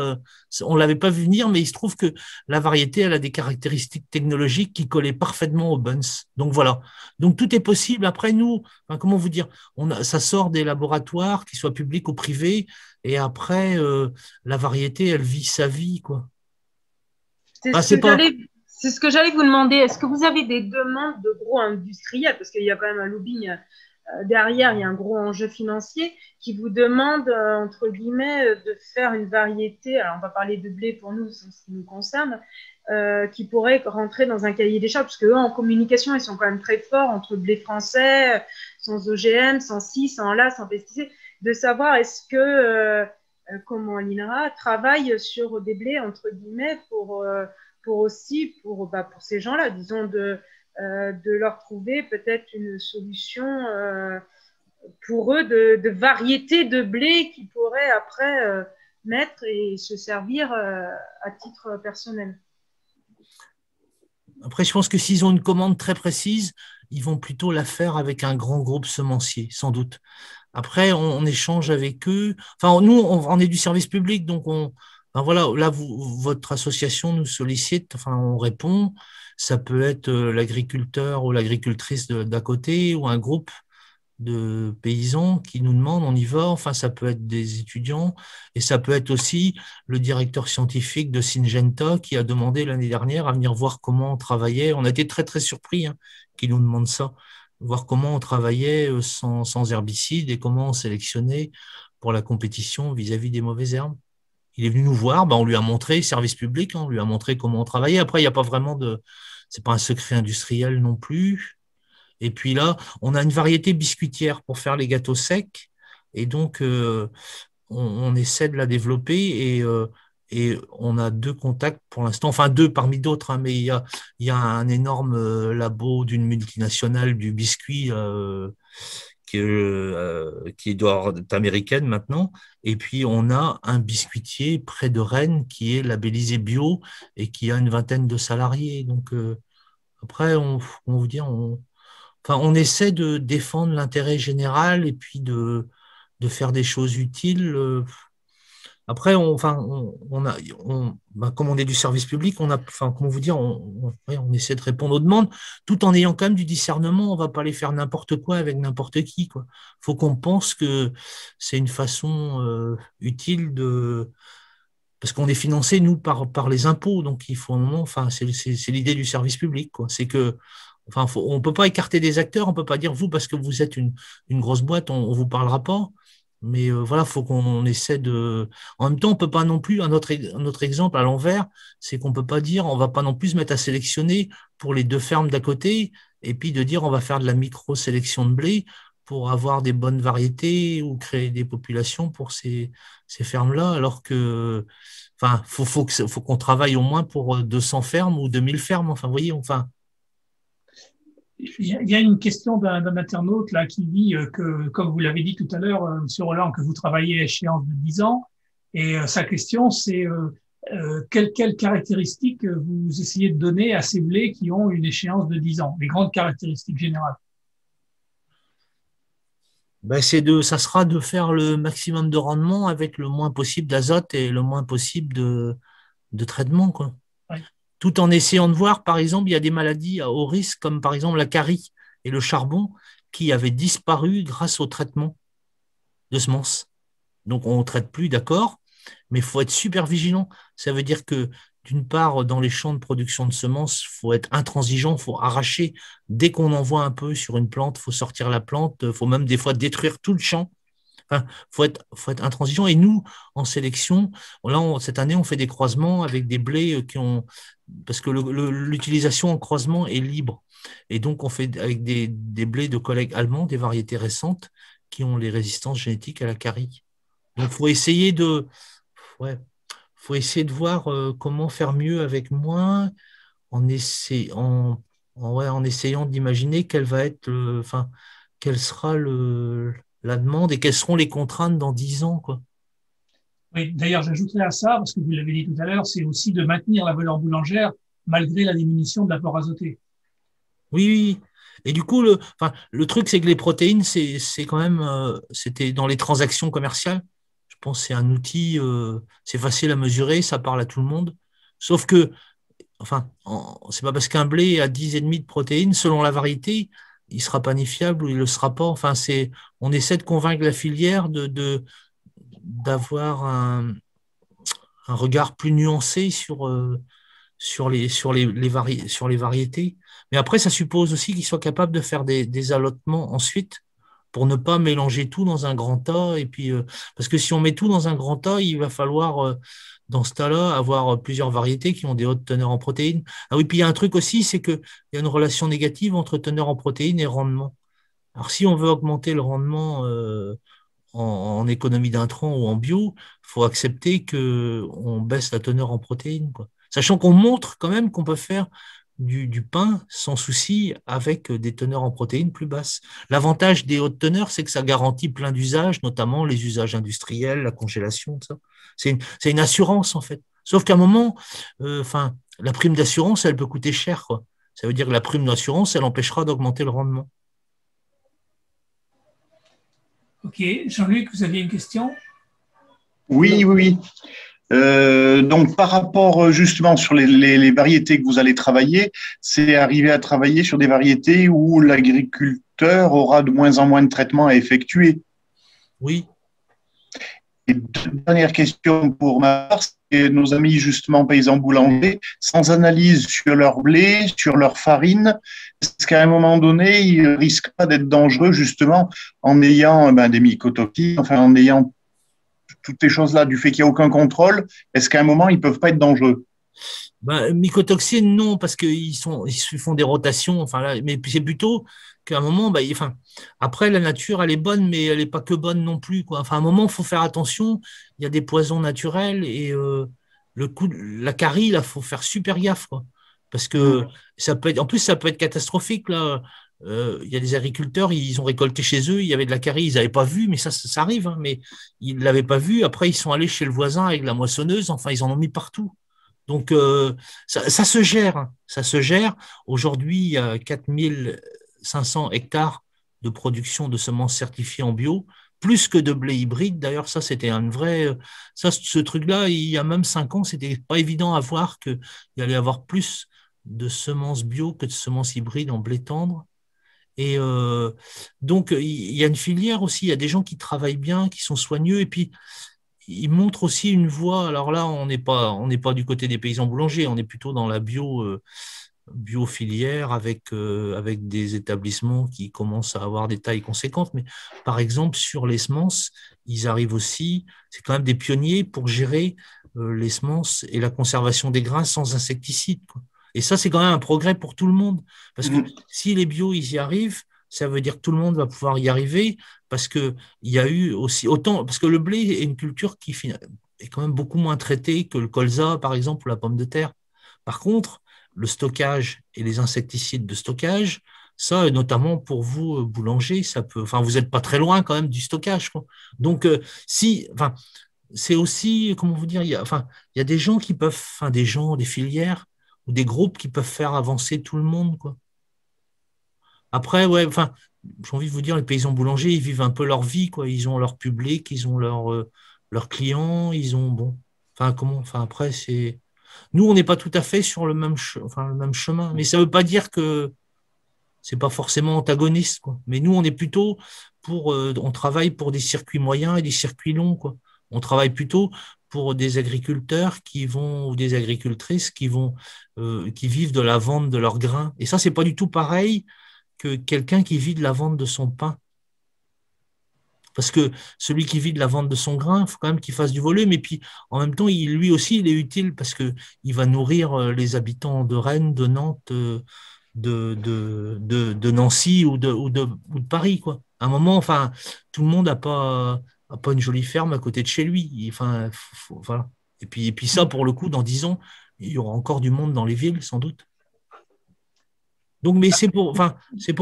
on l'avait pas vu venir, mais il se trouve que la variété, elle a des caractéristiques technologiques qui collaient parfaitement aux buns. Donc voilà. Donc tout est possible. Après nous, enfin, comment vous dire, ça sort des laboratoires, qu'ils soient publics ou privés, et après la variété, elle vit sa vie, quoi. C'est ce que j'allais vous demander. Est-ce que vous avez des demandes de gros industriels, parce qu'il y a quand même un lobbying derrière, il y a un gros enjeu financier qui vous demande, entre guillemets, de faire une variété. Alors, on va parler de blé pour nous, c'est ce qui nous concerne, qui pourrait rentrer dans un cahier des charges, parce qu'eux, en communication, ils sont quand même très forts entre blé français, sans OGM, sans ci, sans là, sans pesticides, de savoir est-ce que comment l'INRA travaille sur des blés, entre guillemets, pour aussi, pour ces gens-là, disons, de leur trouver peut-être une solution pour eux de variété de blé qu'ils pourraient après mettre et se servir à titre personnel. Après, je pense que s'ils ont une commande très précise, ils vont plutôt la faire avec un grand groupe semencier, sans doute. Après, on échange avec eux. Enfin, nous, on est du service public, donc voilà, là, votre association nous sollicite, enfin, on répond. Ça peut être l'agriculteur ou l'agricultrice d'à côté ou un groupe de paysans qui nous demandent, on y va. Enfin, ça peut être des étudiants et ça peut être aussi le directeur scientifique de Syngenta qui a demandé l'année dernière à venir voir comment on travaillait. On a été très, très surpris qu'ils nous demandent ça, voir comment on travaillait sans herbicides et comment on sélectionnait pour la compétition vis-à-vis des mauvaises herbes. Il est venu nous voir, on lui a montré, service public, on lui a montré comment on travaillait. Après, il n'y a pas vraiment c'est pas un secret industriel non plus. Et puis là, on a une variété biscuitière pour faire les gâteaux secs. Et donc, on essaie de la développer et on a 2 contacts pour l'instant, enfin 2 parmi d'autres, mais il y a un énorme labo d'une multinationale du biscuit qui doit être américaine maintenant. Et puis, on a un biscuitier près de Rennes qui est labellisé bio et qui a une 20aine de salariés. Donc, après, on vous dire, on essaie de défendre l'intérêt général et puis de faire des choses utiles. Après, comme on est du service public, comment vous dire, on essaie de répondre aux demandes, tout en ayant quand même du discernement. On ne va pas aller faire n'importe quoi avec n'importe qui, quoi. Faut qu'on pense que c'est une façon utile parce qu'on est financé, nous, par les impôts. Donc, il faut un moment, c'est l'idée du service public, quoi. C'est que, on ne peut pas écarter des acteurs, on ne peut pas dire, vous, parce que vous êtes une grosse boîte, on ne vous parlera pas. Mais voilà, il faut qu'on essaie de… En même temps, on ne peut pas non plus, un autre exemple à l'envers, c'est qu'on ne peut pas dire, on ne va pas non plus se mettre à sélectionner pour les 2 fermes d'à côté, et puis de dire, on va faire de la micro-sélection de blé pour avoir des bonnes variétés ou créer des populations pour ces fermes-là, alors que… faut qu'on travaille au moins pour 200 fermes ou 2000 fermes, vous voyez, Il y a une question d'un internaute là qui dit que, comme vous l'avez dit tout à l'heure, Monsieur Roland, que vous travaillez à échéance de 10 ans. Et sa question, c'est quelles caractéristiques vous essayez de donner à ces blés qui ont une échéance de 10 ans, les grandes caractéristiques générales. Ça sera de faire le maximum de rendement avec le moins possible d'azote et le moins possible de traitement, quoi. Ouais. Tout en essayant de voir, par exemple, il y a des maladies à haut risque, comme par exemple la carie et le charbon, qui avaient disparu grâce au traitement de semences. Donc, on ne traite plus, d'accord, mais il faut être super vigilant. Ça veut dire que, d'une part, dans les champs de production de semences, il faut être intransigeant, il faut arracher. Dès qu'on en voit un peu sur une plante, il faut sortir la plante, il faut même des fois détruire tout le champ. Faut être intransigeant. Et nous, en sélection, là, cette année, on fait des croisements avec des blés parce que l'utilisation en croisement est libre. Et donc, on fait avec des blés de collègues allemands, des variétés récentes qui ont les résistances génétiques à la carie. Donc, faut essayer de voir comment faire mieux avec moins en essayant d'imaginer quelle sera la demande et quelles seront les contraintes dans 10 ans, quoi. Oui, d'ailleurs, j'ajouterais à ça, parce que vous l'avez dit tout à l'heure, c'est aussi de maintenir la valeur boulangère malgré la diminution de l'apport azoté. Oui. Et du coup, le truc, c'est que les protéines, c'est quand même, c'était dans les transactions commerciales. Je pense que c'est un outil, c'est facile à mesurer, ça parle à tout le monde. Sauf que, c'est pas parce qu'un blé a 10,5 de protéines, selon la variété, il sera pas ni fiable ou il le sera pas. On essaie de convaincre la filière d'avoir un regard plus nuancé sur les variétés. Mais après, ça suppose aussi qu'ils soient capables de faire des allotements ensuite pour ne pas mélanger tout dans un grand tas. Et puis, parce que si on met tout dans un grand tas, il va falloir, dans ce tas-là, avoir plusieurs variétés qui ont des hautes teneurs en protéines. Ah oui, puis il y a un truc aussi, c'est qu'il y a une relation négative entre teneur en protéines et rendement. Alors, si on veut augmenter le rendement en économie d'intrants ou en bio, il faut accepter qu'on baisse la teneur en protéines, quoi. Sachant qu'on montre quand même qu'on peut faire du pain sans souci avec des teneurs en protéines plus basses. L'avantage des hautes teneurs, c'est que ça garantit plein d'usages, notamment les usages industriels, la congélation, tout ça. C'est une assurance, en fait. Sauf qu'à un moment, la prime d'assurance, elle peut coûter cher, quoi. Ça veut dire que la prime d'assurance, elle empêchera d'augmenter le rendement. Ok, Jean-Luc, vous aviez une question? Oui. Donc, par rapport justement sur les variétés que vous allez travailler, c'est arriver à travailler sur des variétés où l'agriculteur aura de moins en moins de traitements à effectuer. Oui. Et dernière question pour ma part, c'est nos amis justement paysans boulangers, sans analyse sur leur blé, sur leur farine, est-ce qu'à un moment donné, ils ne risquent pas d'être dangereux justement en ayant des mycotoxines, enfin en ayant toutes ces choses-là, du fait qu'il n'y a aucun contrôle, est-ce qu'à un moment, ils ne peuvent pas être dangereux? Mycotoxines, non, parce qu'ils font des rotations, mais c'est plutôt qu'à un moment, après, la nature, elle est bonne, mais elle n'est pas que bonne non plus, quoi. Enfin, à un moment, il faut faire attention, il y a des poisons naturels et la carie, là, il faut faire super gaffe, quoi. Parce que ça peut être catastrophique, là. Il y a des agriculteurs, ils ont récolté chez eux, il y avait de la carie, ils n'avaient pas vu, mais ça arrive, hein, mais ils ne l'avaient pas vu. Après, ils sont allés chez le voisin avec la moissonneuse, enfin, ils en ont mis partout. Donc, ça se gère, hein. Ça se gère. Aujourd'hui, il y a 4500 hectares de production de semences certifiées en bio, plus que de blé hybride. D'ailleurs, ça, c'était un vrai. Ce truc-là, il y a même 5 ans, c'était pas évident à voir qu'il y allait y avoir plus de semences bio que de semences hybrides en blé tendre. Et donc, il y a une filière aussi, il y a des gens qui travaillent bien, qui sont soigneux, et puis ils montrent aussi une voie. Alors là, on n'est pas du côté des paysans boulangers, on est plutôt dans la bio-filière avec des établissements qui commencent à avoir des tailles conséquentes. Mais par exemple, sur les semences, ils arrivent aussi, c'est quand même des pionniers pour gérer les semences et la conservation des grains sans insecticides, quoi. Et ça, c'est quand même un progrès pour tout le monde. Parce que si les bio, ils y arrivent, ça veut dire que tout le monde va pouvoir y arriver, parce qu'il y a eu aussi autant. Parce que le blé est une culture qui est quand même beaucoup moins traitée que le colza, par exemple, ou la pomme de terre. Par contre, le stockage et les insecticides de stockage, ça, notamment pour vous, boulanger, ça peut. Enfin, vous n'êtes pas très loin quand même du stockage, quoi. Donc, c'est aussi, comment vous dire, il y a des gens qui peuvent, des filières ou des groupes qui peuvent faire avancer tout le monde, quoi. Après, j'ai envie de vous dire, les paysans boulangers, ils vivent un peu leur vie, quoi. Ils ont leur public, ils ont leurs clients, ils ont, après, c'est. Nous, on n'est pas tout à fait sur le même chemin, mais ça ne veut pas dire que c'est pas forcément antagoniste, quoi. Mais nous, on est plutôt on travaille pour des circuits moyens et des circuits longs, quoi. On travaille plutôt pour des agriculteurs ou des agricultrices qui vivent de la vente de leurs grains. Et ça, c'est pas du tout pareil que quelqu'un qui vit de la vente de son pain. Parce que celui qui vit de la vente de son grain, il faut quand même qu'il fasse du volume. Et puis, en même temps, lui aussi, il est utile parce qu'il va nourrir les habitants de Rennes, de Nantes, de Nancy ou de Paris, quoi. À un moment, tout le monde n'a pas une jolie ferme à côté de chez lui. Voilà. Et puis ça, pour le coup, dans 10 ans, il y aura encore du monde dans les villes, sans doute. Donc, mais c'est pour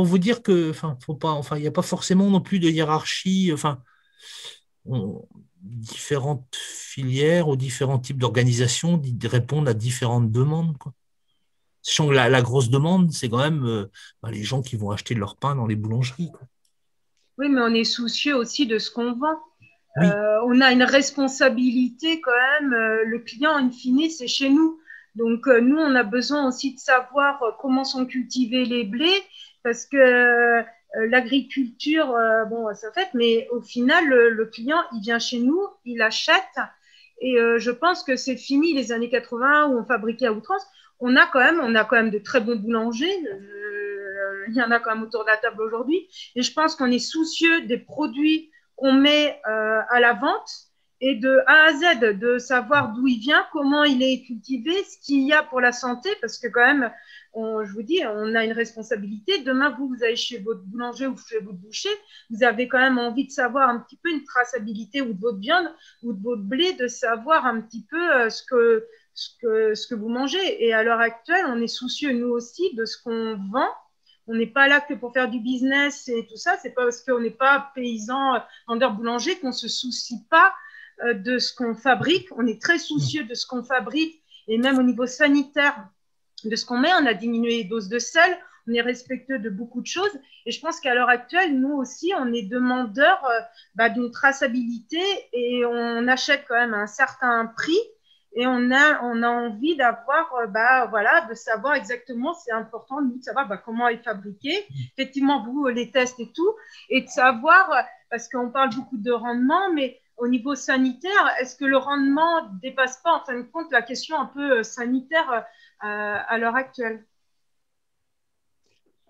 vous dire que, il n'y a pas forcément non plus de hiérarchie. Différentes filières ou différents types d'organisations répondent à différentes demandes, quoi. Sachant que la grosse demande, c'est quand même les gens qui vont acheter leur pain dans les boulangeries, quoi. Oui, mais on est soucieux aussi de ce qu'on vend. Oui. On a une responsabilité quand même. Le client, in fine, c'est chez nous. Donc, nous, on a besoin aussi de savoir comment sont cultivés les blés, parce que l'agriculture, ça fait, mais au final, le client, il vient chez nous, il achète. Et je pense que c'est fini les années 80 où on fabriquait à outrance. On a quand même de très bons boulangers. il y en a quand même autour de la table aujourd'hui. Et je pense qu'on est soucieux des produits qu'on met à la vente et de A à Z, de savoir d'où il vient, comment il est cultivé, ce qu'il y a pour la santé, parce que quand même, je vous dis, on a une responsabilité. Demain, vous allez chez votre boulanger ou chez votre boucher, vous avez quand même envie de savoir un petit peu une traçabilité ou de votre viande ou de votre blé, de savoir un petit peu ce que vous mangez. Et à l'heure actuelle, on est soucieux, nous aussi, de ce qu'on vend. On n'est pas là que pour faire du business et tout ça. C'est pas parce qu'on n'est pas paysan, vendeur boulanger qu'on se soucie pas de ce qu'on fabrique. On est très soucieux de ce qu'on fabrique et même au niveau sanitaire de ce qu'on met. On a diminué les doses de sel. On est respectueux de beaucoup de choses. Et je pense qu'à l'heure actuelle, nous aussi, on est demandeurs d'une traçabilité et on achète quand même à un certain prix. Et on a envie d'avoir, voilà, de savoir exactement, c'est important, nous, de savoir comment est fabriqué. Effectivement, vous, les tests et tout, et de savoir, parce qu'on parle beaucoup de rendement, mais au niveau sanitaire, est-ce que le rendement ne dépasse pas, en fin de compte, la question un peu sanitaire à l'heure actuelle?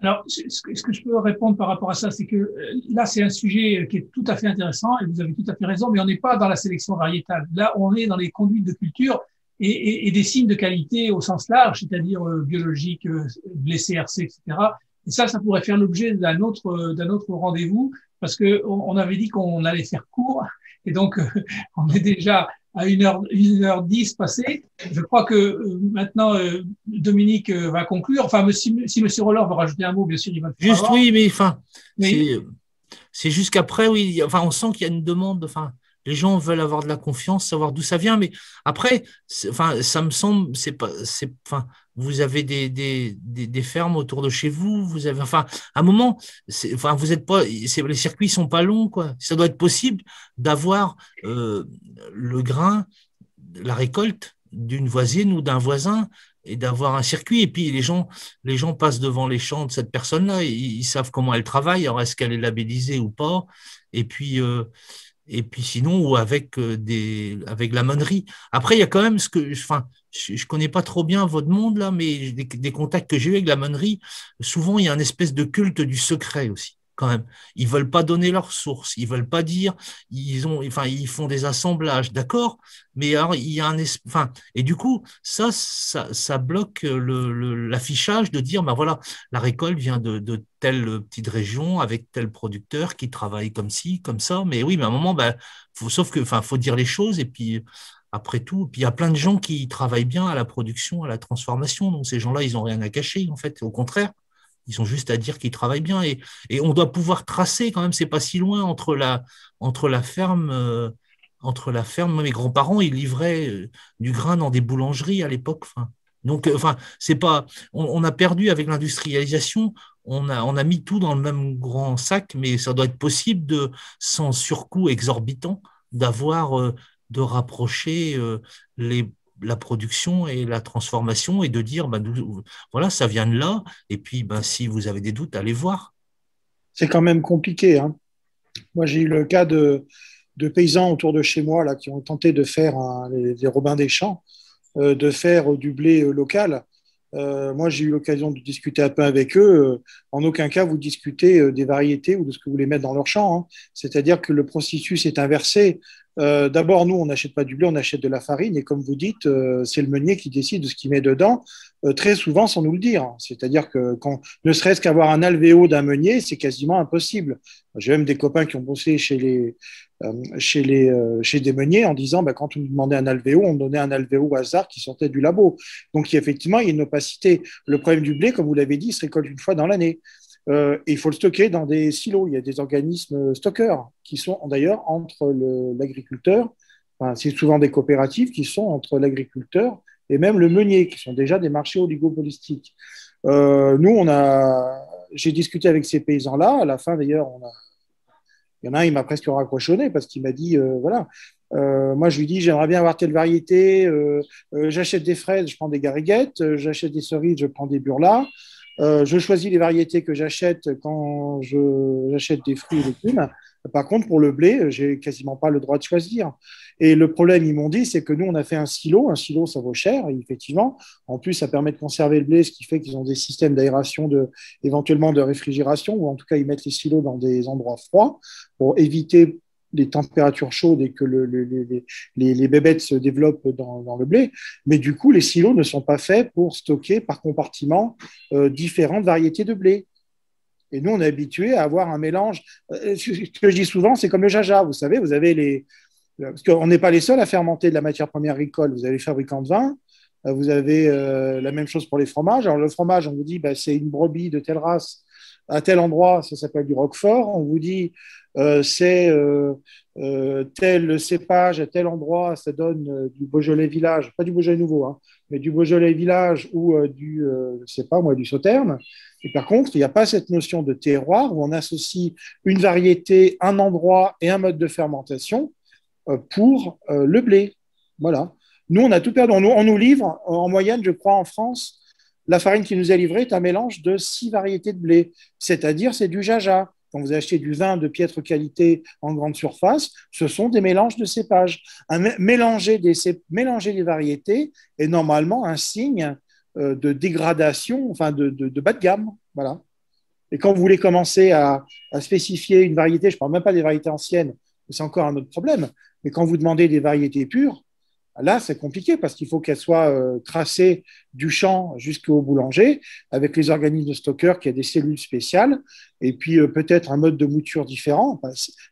Alors, ce que je peux répondre par rapport à ça, c'est que là, c'est un sujet qui est tout à fait intéressant et vous avez tout à fait raison, mais on n'est pas dans la sélection variétale. Là, on est dans les conduites de culture et des signes de qualité au sens large, c'est-à-dire biologique, blé CRC, etc. Et ça pourrait faire l'objet d'un autre rendez-vous parce que on avait dit qu'on allait faire court et donc on est déjà à 1h10 passée. Je crois que maintenant, Dominique va conclure. Enfin, si M. Roland veut rajouter un mot, bien sûr, il va le faire. Juste, avant. Oui, mais enfin, c'est juste qu'après, oui, enfin, on sent qu'il y a une demande, enfin, les gens veulent avoir de la confiance, savoir d'où ça vient, mais après, enfin, ça me semble, enfin, vous avez des fermes autour de chez vous, vous avez, enfin, à un moment, enfin, vous êtes pas, les circuits sont pas longs, quoi. Ça doit être possible d'avoir le grain, la récolte d'une voisine ou d'un voisin et d'avoir un circuit. Et puis, les gens passent devant les champs de cette personne-là, ils savent comment elle travaille, alors est-ce qu'elle est labellisée ou pas, et puis sinon, ou avec la meunerie. Après, il y a quand même enfin, je connais pas trop bien votre monde là, mais des contacts que j'ai eu avec la meunerie, souvent il y a une espèce de culte du secret aussi. Quand même, ils veulent pas donner leurs sources, ils veulent pas dire, ils font des assemblages, d'accord, mais alors il y a enfin, et du coup ça bloque l'affichage de dire, ben voilà, la récolte vient de telle petite région avec tel producteur qui travaille comme ci, comme ça, mais oui, mais à un moment, sauf que, enfin, faut dire les choses et puis après tout, puis il y a plein de gens qui travaillent bien à la production, à la transformation, donc ces gens-là, ils ont rien à cacher en fait, au contraire. Ils ont juste à dire qu'ils travaillent bien et on doit pouvoir tracer quand même. C'est pas si loin entre la ferme. Mes grands-parents, ils livraient du grain dans des boulangeries à l'époque. Enfin, donc, enfin, c'est pas. On a perdu avec l'industrialisation. On a mis tout dans le même grand sac, mais ça doit être possible sans surcoût exorbitant, de rapprocher la production et la transformation et de dire, voilà, ça vient de là. Et puis, si vous avez des doutes, allez voir. C'est quand même compliqué, hein. Moi, j'ai eu le cas de paysans autour de chez moi là, qui ont tenté de faire les Robins des Champs, de faire du blé local. Moi, j'ai eu l'occasion de discuter un peu avec eux. En aucun cas, vous discutez des variétés ou de ce que vous voulez mettre dans leur champ, hein. C'est-à-dire que le processus est inversé. D'abord, nous, on n'achète pas du blé, on achète de la farine. Et comme vous dites, c'est le meunier qui décide de ce qu'il met dedans, très souvent sans nous le dire. C'est-à-dire que ne serait-ce qu'avoir un alvéo d'un meunier, c'est quasiment impossible. J'ai même des copains qui ont bossé chez des meuniers en disant, quand on nous demandait un alvéo, on donnait un alvéo au hasard qui sortait du labo. Donc, effectivement, il y a une opacité. Le problème du blé, comme vous l'avez dit, il se récolte une fois dans l'année. Et il faut le stocker dans des silos. Il y a des organismes stockeurs qui sont d'ailleurs entre l'agriculteur, c'est souvent des coopératives qui sont entre l'agriculteur et même le meunier, qui sont déjà des marchés oligopolistiques. J'ai discuté avec ces paysans-là. À la fin, d'ailleurs, il y en a un, il m'a presque raccrochonné parce qu'il m'a dit, voilà, moi je lui dis, j'aimerais bien avoir telle variété, j'achète des fraises, je prends des gariguettes, j'achète des cerises, je prends des burlas. Je choisis les variétés que j'achète quand j'achète des fruits et légumes. Par contre, pour le blé, j'ai quasiment pas le droit de choisir. Et le problème, ils m'ont dit, c'est que nous, on a fait un silo. Un silo, ça vaut cher, effectivement. En plus, ça permet de conserver le blé, ce qui fait qu'ils ont des systèmes d'aération, éventuellement de réfrigération, ou en tout cas, ils mettent les silos dans des endroits froids pour éviter les températures chaudes et que les bébêtes se développent dans le blé. Mais du coup, les silos ne sont pas faits pour stocker par compartiment différentes variétés de blé. Et nous, on est habitué à avoir un mélange. Ce que je dis souvent, c'est comme le jaja. Vous savez, vous avez parce qu'on n'est pas les seuls à fermenter de la matière première agricole. Vous avez les fabricants de vin, vous avez la même chose pour les fromages. Alors, le fromage, on vous dit, c'est une brebis de telle race à tel endroit, ça s'appelle du Roquefort. On vous dit, c'est tel cépage à tel endroit, ça donne du Beaujolais Village, pas du Beaujolais Nouveau, hein, mais du Beaujolais Village ou je sais pas moi, du Sauterne. Et par contre, il n'y a pas cette notion de terroir où on associe une variété, un endroit et un mode de fermentation pour le blé. Voilà. Nous, on a tout perdu. On nous livre, en moyenne, je crois, en France, la farine qui nous est livrée est un mélange de 6 variétés de blé. C'est-à-dire, c'est du jaja. Quand vous achetez du vin de piètre qualité en grande surface, ce sont des mélanges de cépages. Mélanger des variétés est normalement un signe de dégradation, enfin de bas de gamme. Voilà. Et quand vous voulez commencer à spécifier une variété, je ne parle même pas des variétés anciennes, c'est encore un autre problème, mais quand vous demandez des variétés pures, là, c'est compliqué parce qu'il faut qu'elles soient tracées du champ jusqu'au boulanger avec les organismes de stockeurs qui a des cellules spéciales et puis peut-être un mode de mouture différent.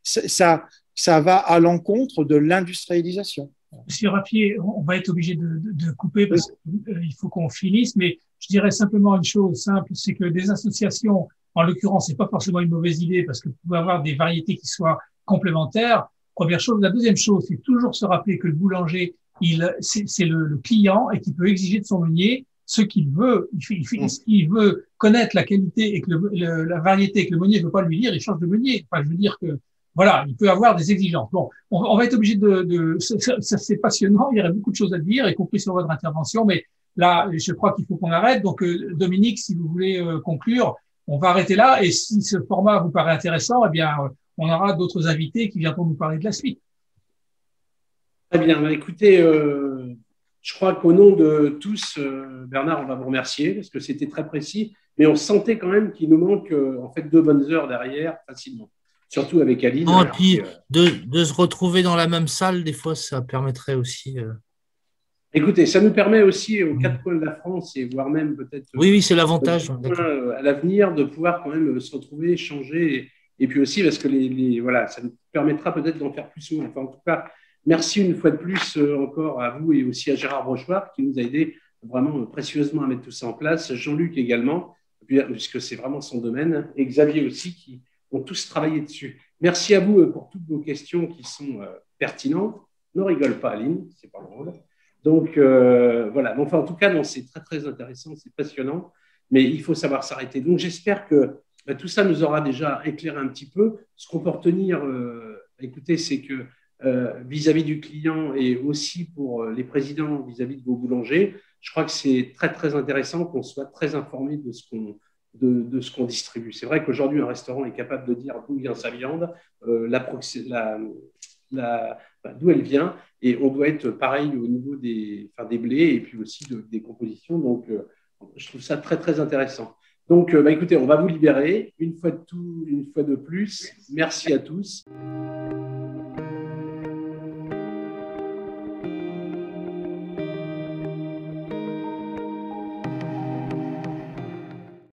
Ça va à l'encontre de l'industrialisation. Monsieur Raffier, on va être obligé de couper parce qu'il faut qu'on finisse, mais je dirais simplement une chose simple, c'est que des associations, en l'occurrence, c'est pas forcément une mauvaise idée parce que vous pouvez avoir des variétés qui soient complémentaires. Première chose. La deuxième chose, c'est toujours se rappeler que le boulanger, c'est le client et qu'il peut exiger de son meunier ce qu'il veut. S'il veut connaître la qualité et que la variété et que le meunier ne veut pas lui dire, il change de meunier. Enfin, je veux dire que voilà, il peut avoir des exigences. Bon, on va être obligé ça c'est passionnant. Il y aurait beaucoup de choses à dire, y compris sur votre intervention, mais là, je crois qu'il faut qu'on arrête. Donc, Dominique, si vous voulez conclure, on va arrêter là. Et si ce format vous paraît intéressant, eh bien, on aura d'autres invités qui viendront nous parler de la suite. Très bien. Écoutez, je crois qu'au nom de tous, Bernard, on va vous remercier parce que c'était très précis, mais on sentait quand même qu'il nous manque en fait 2 bonnes heures derrière facilement, surtout avec Aline. Et puis de se retrouver dans la même salle, des fois, ça permettrait aussi. Écoutez, ça nous permet aussi aux 4 coins de la France et voire même peut-être. Oui, c'est l'avantage. À l'avenir de pouvoir quand même se retrouver, échanger et puis aussi parce que voilà, ça nous permettra peut-être d'en faire plus souvent. Enfin, en tout cas. Merci une fois de plus encore à vous et aussi à Gérard Brochoir qui nous a aidé vraiment précieusement à mettre tout ça en place. Jean-Luc également, puisque c'est vraiment son domaine, et Xavier aussi qui ont tous travaillé dessus. Merci à vous pour toutes vos questions qui sont pertinentes. Ne rigole pas, Aline, c'est pas drôle. Donc voilà. Enfin, en tout cas, c'est très très intéressant, c'est passionnant, mais il faut savoir s'arrêter. Donc j'espère que tout ça nous aura déjà éclairé un petit peu. Ce qu'on peut retenir, écoutez, c'est que vis-à-vis du client et aussi pour les présidents vis-à-vis de vos boulangers, je crois que c'est très, très intéressant qu'on soit très informé de ce qu'on distribue. C'est vrai qu'aujourd'hui, un restaurant est capable de dire d'où vient sa viande, d'où elle vient, et on doit être pareil au niveau des blés et puis aussi des compositions. Donc, je trouve ça très, très intéressant. Donc, écoutez, on va vous libérer une fois de plus. Merci à tous.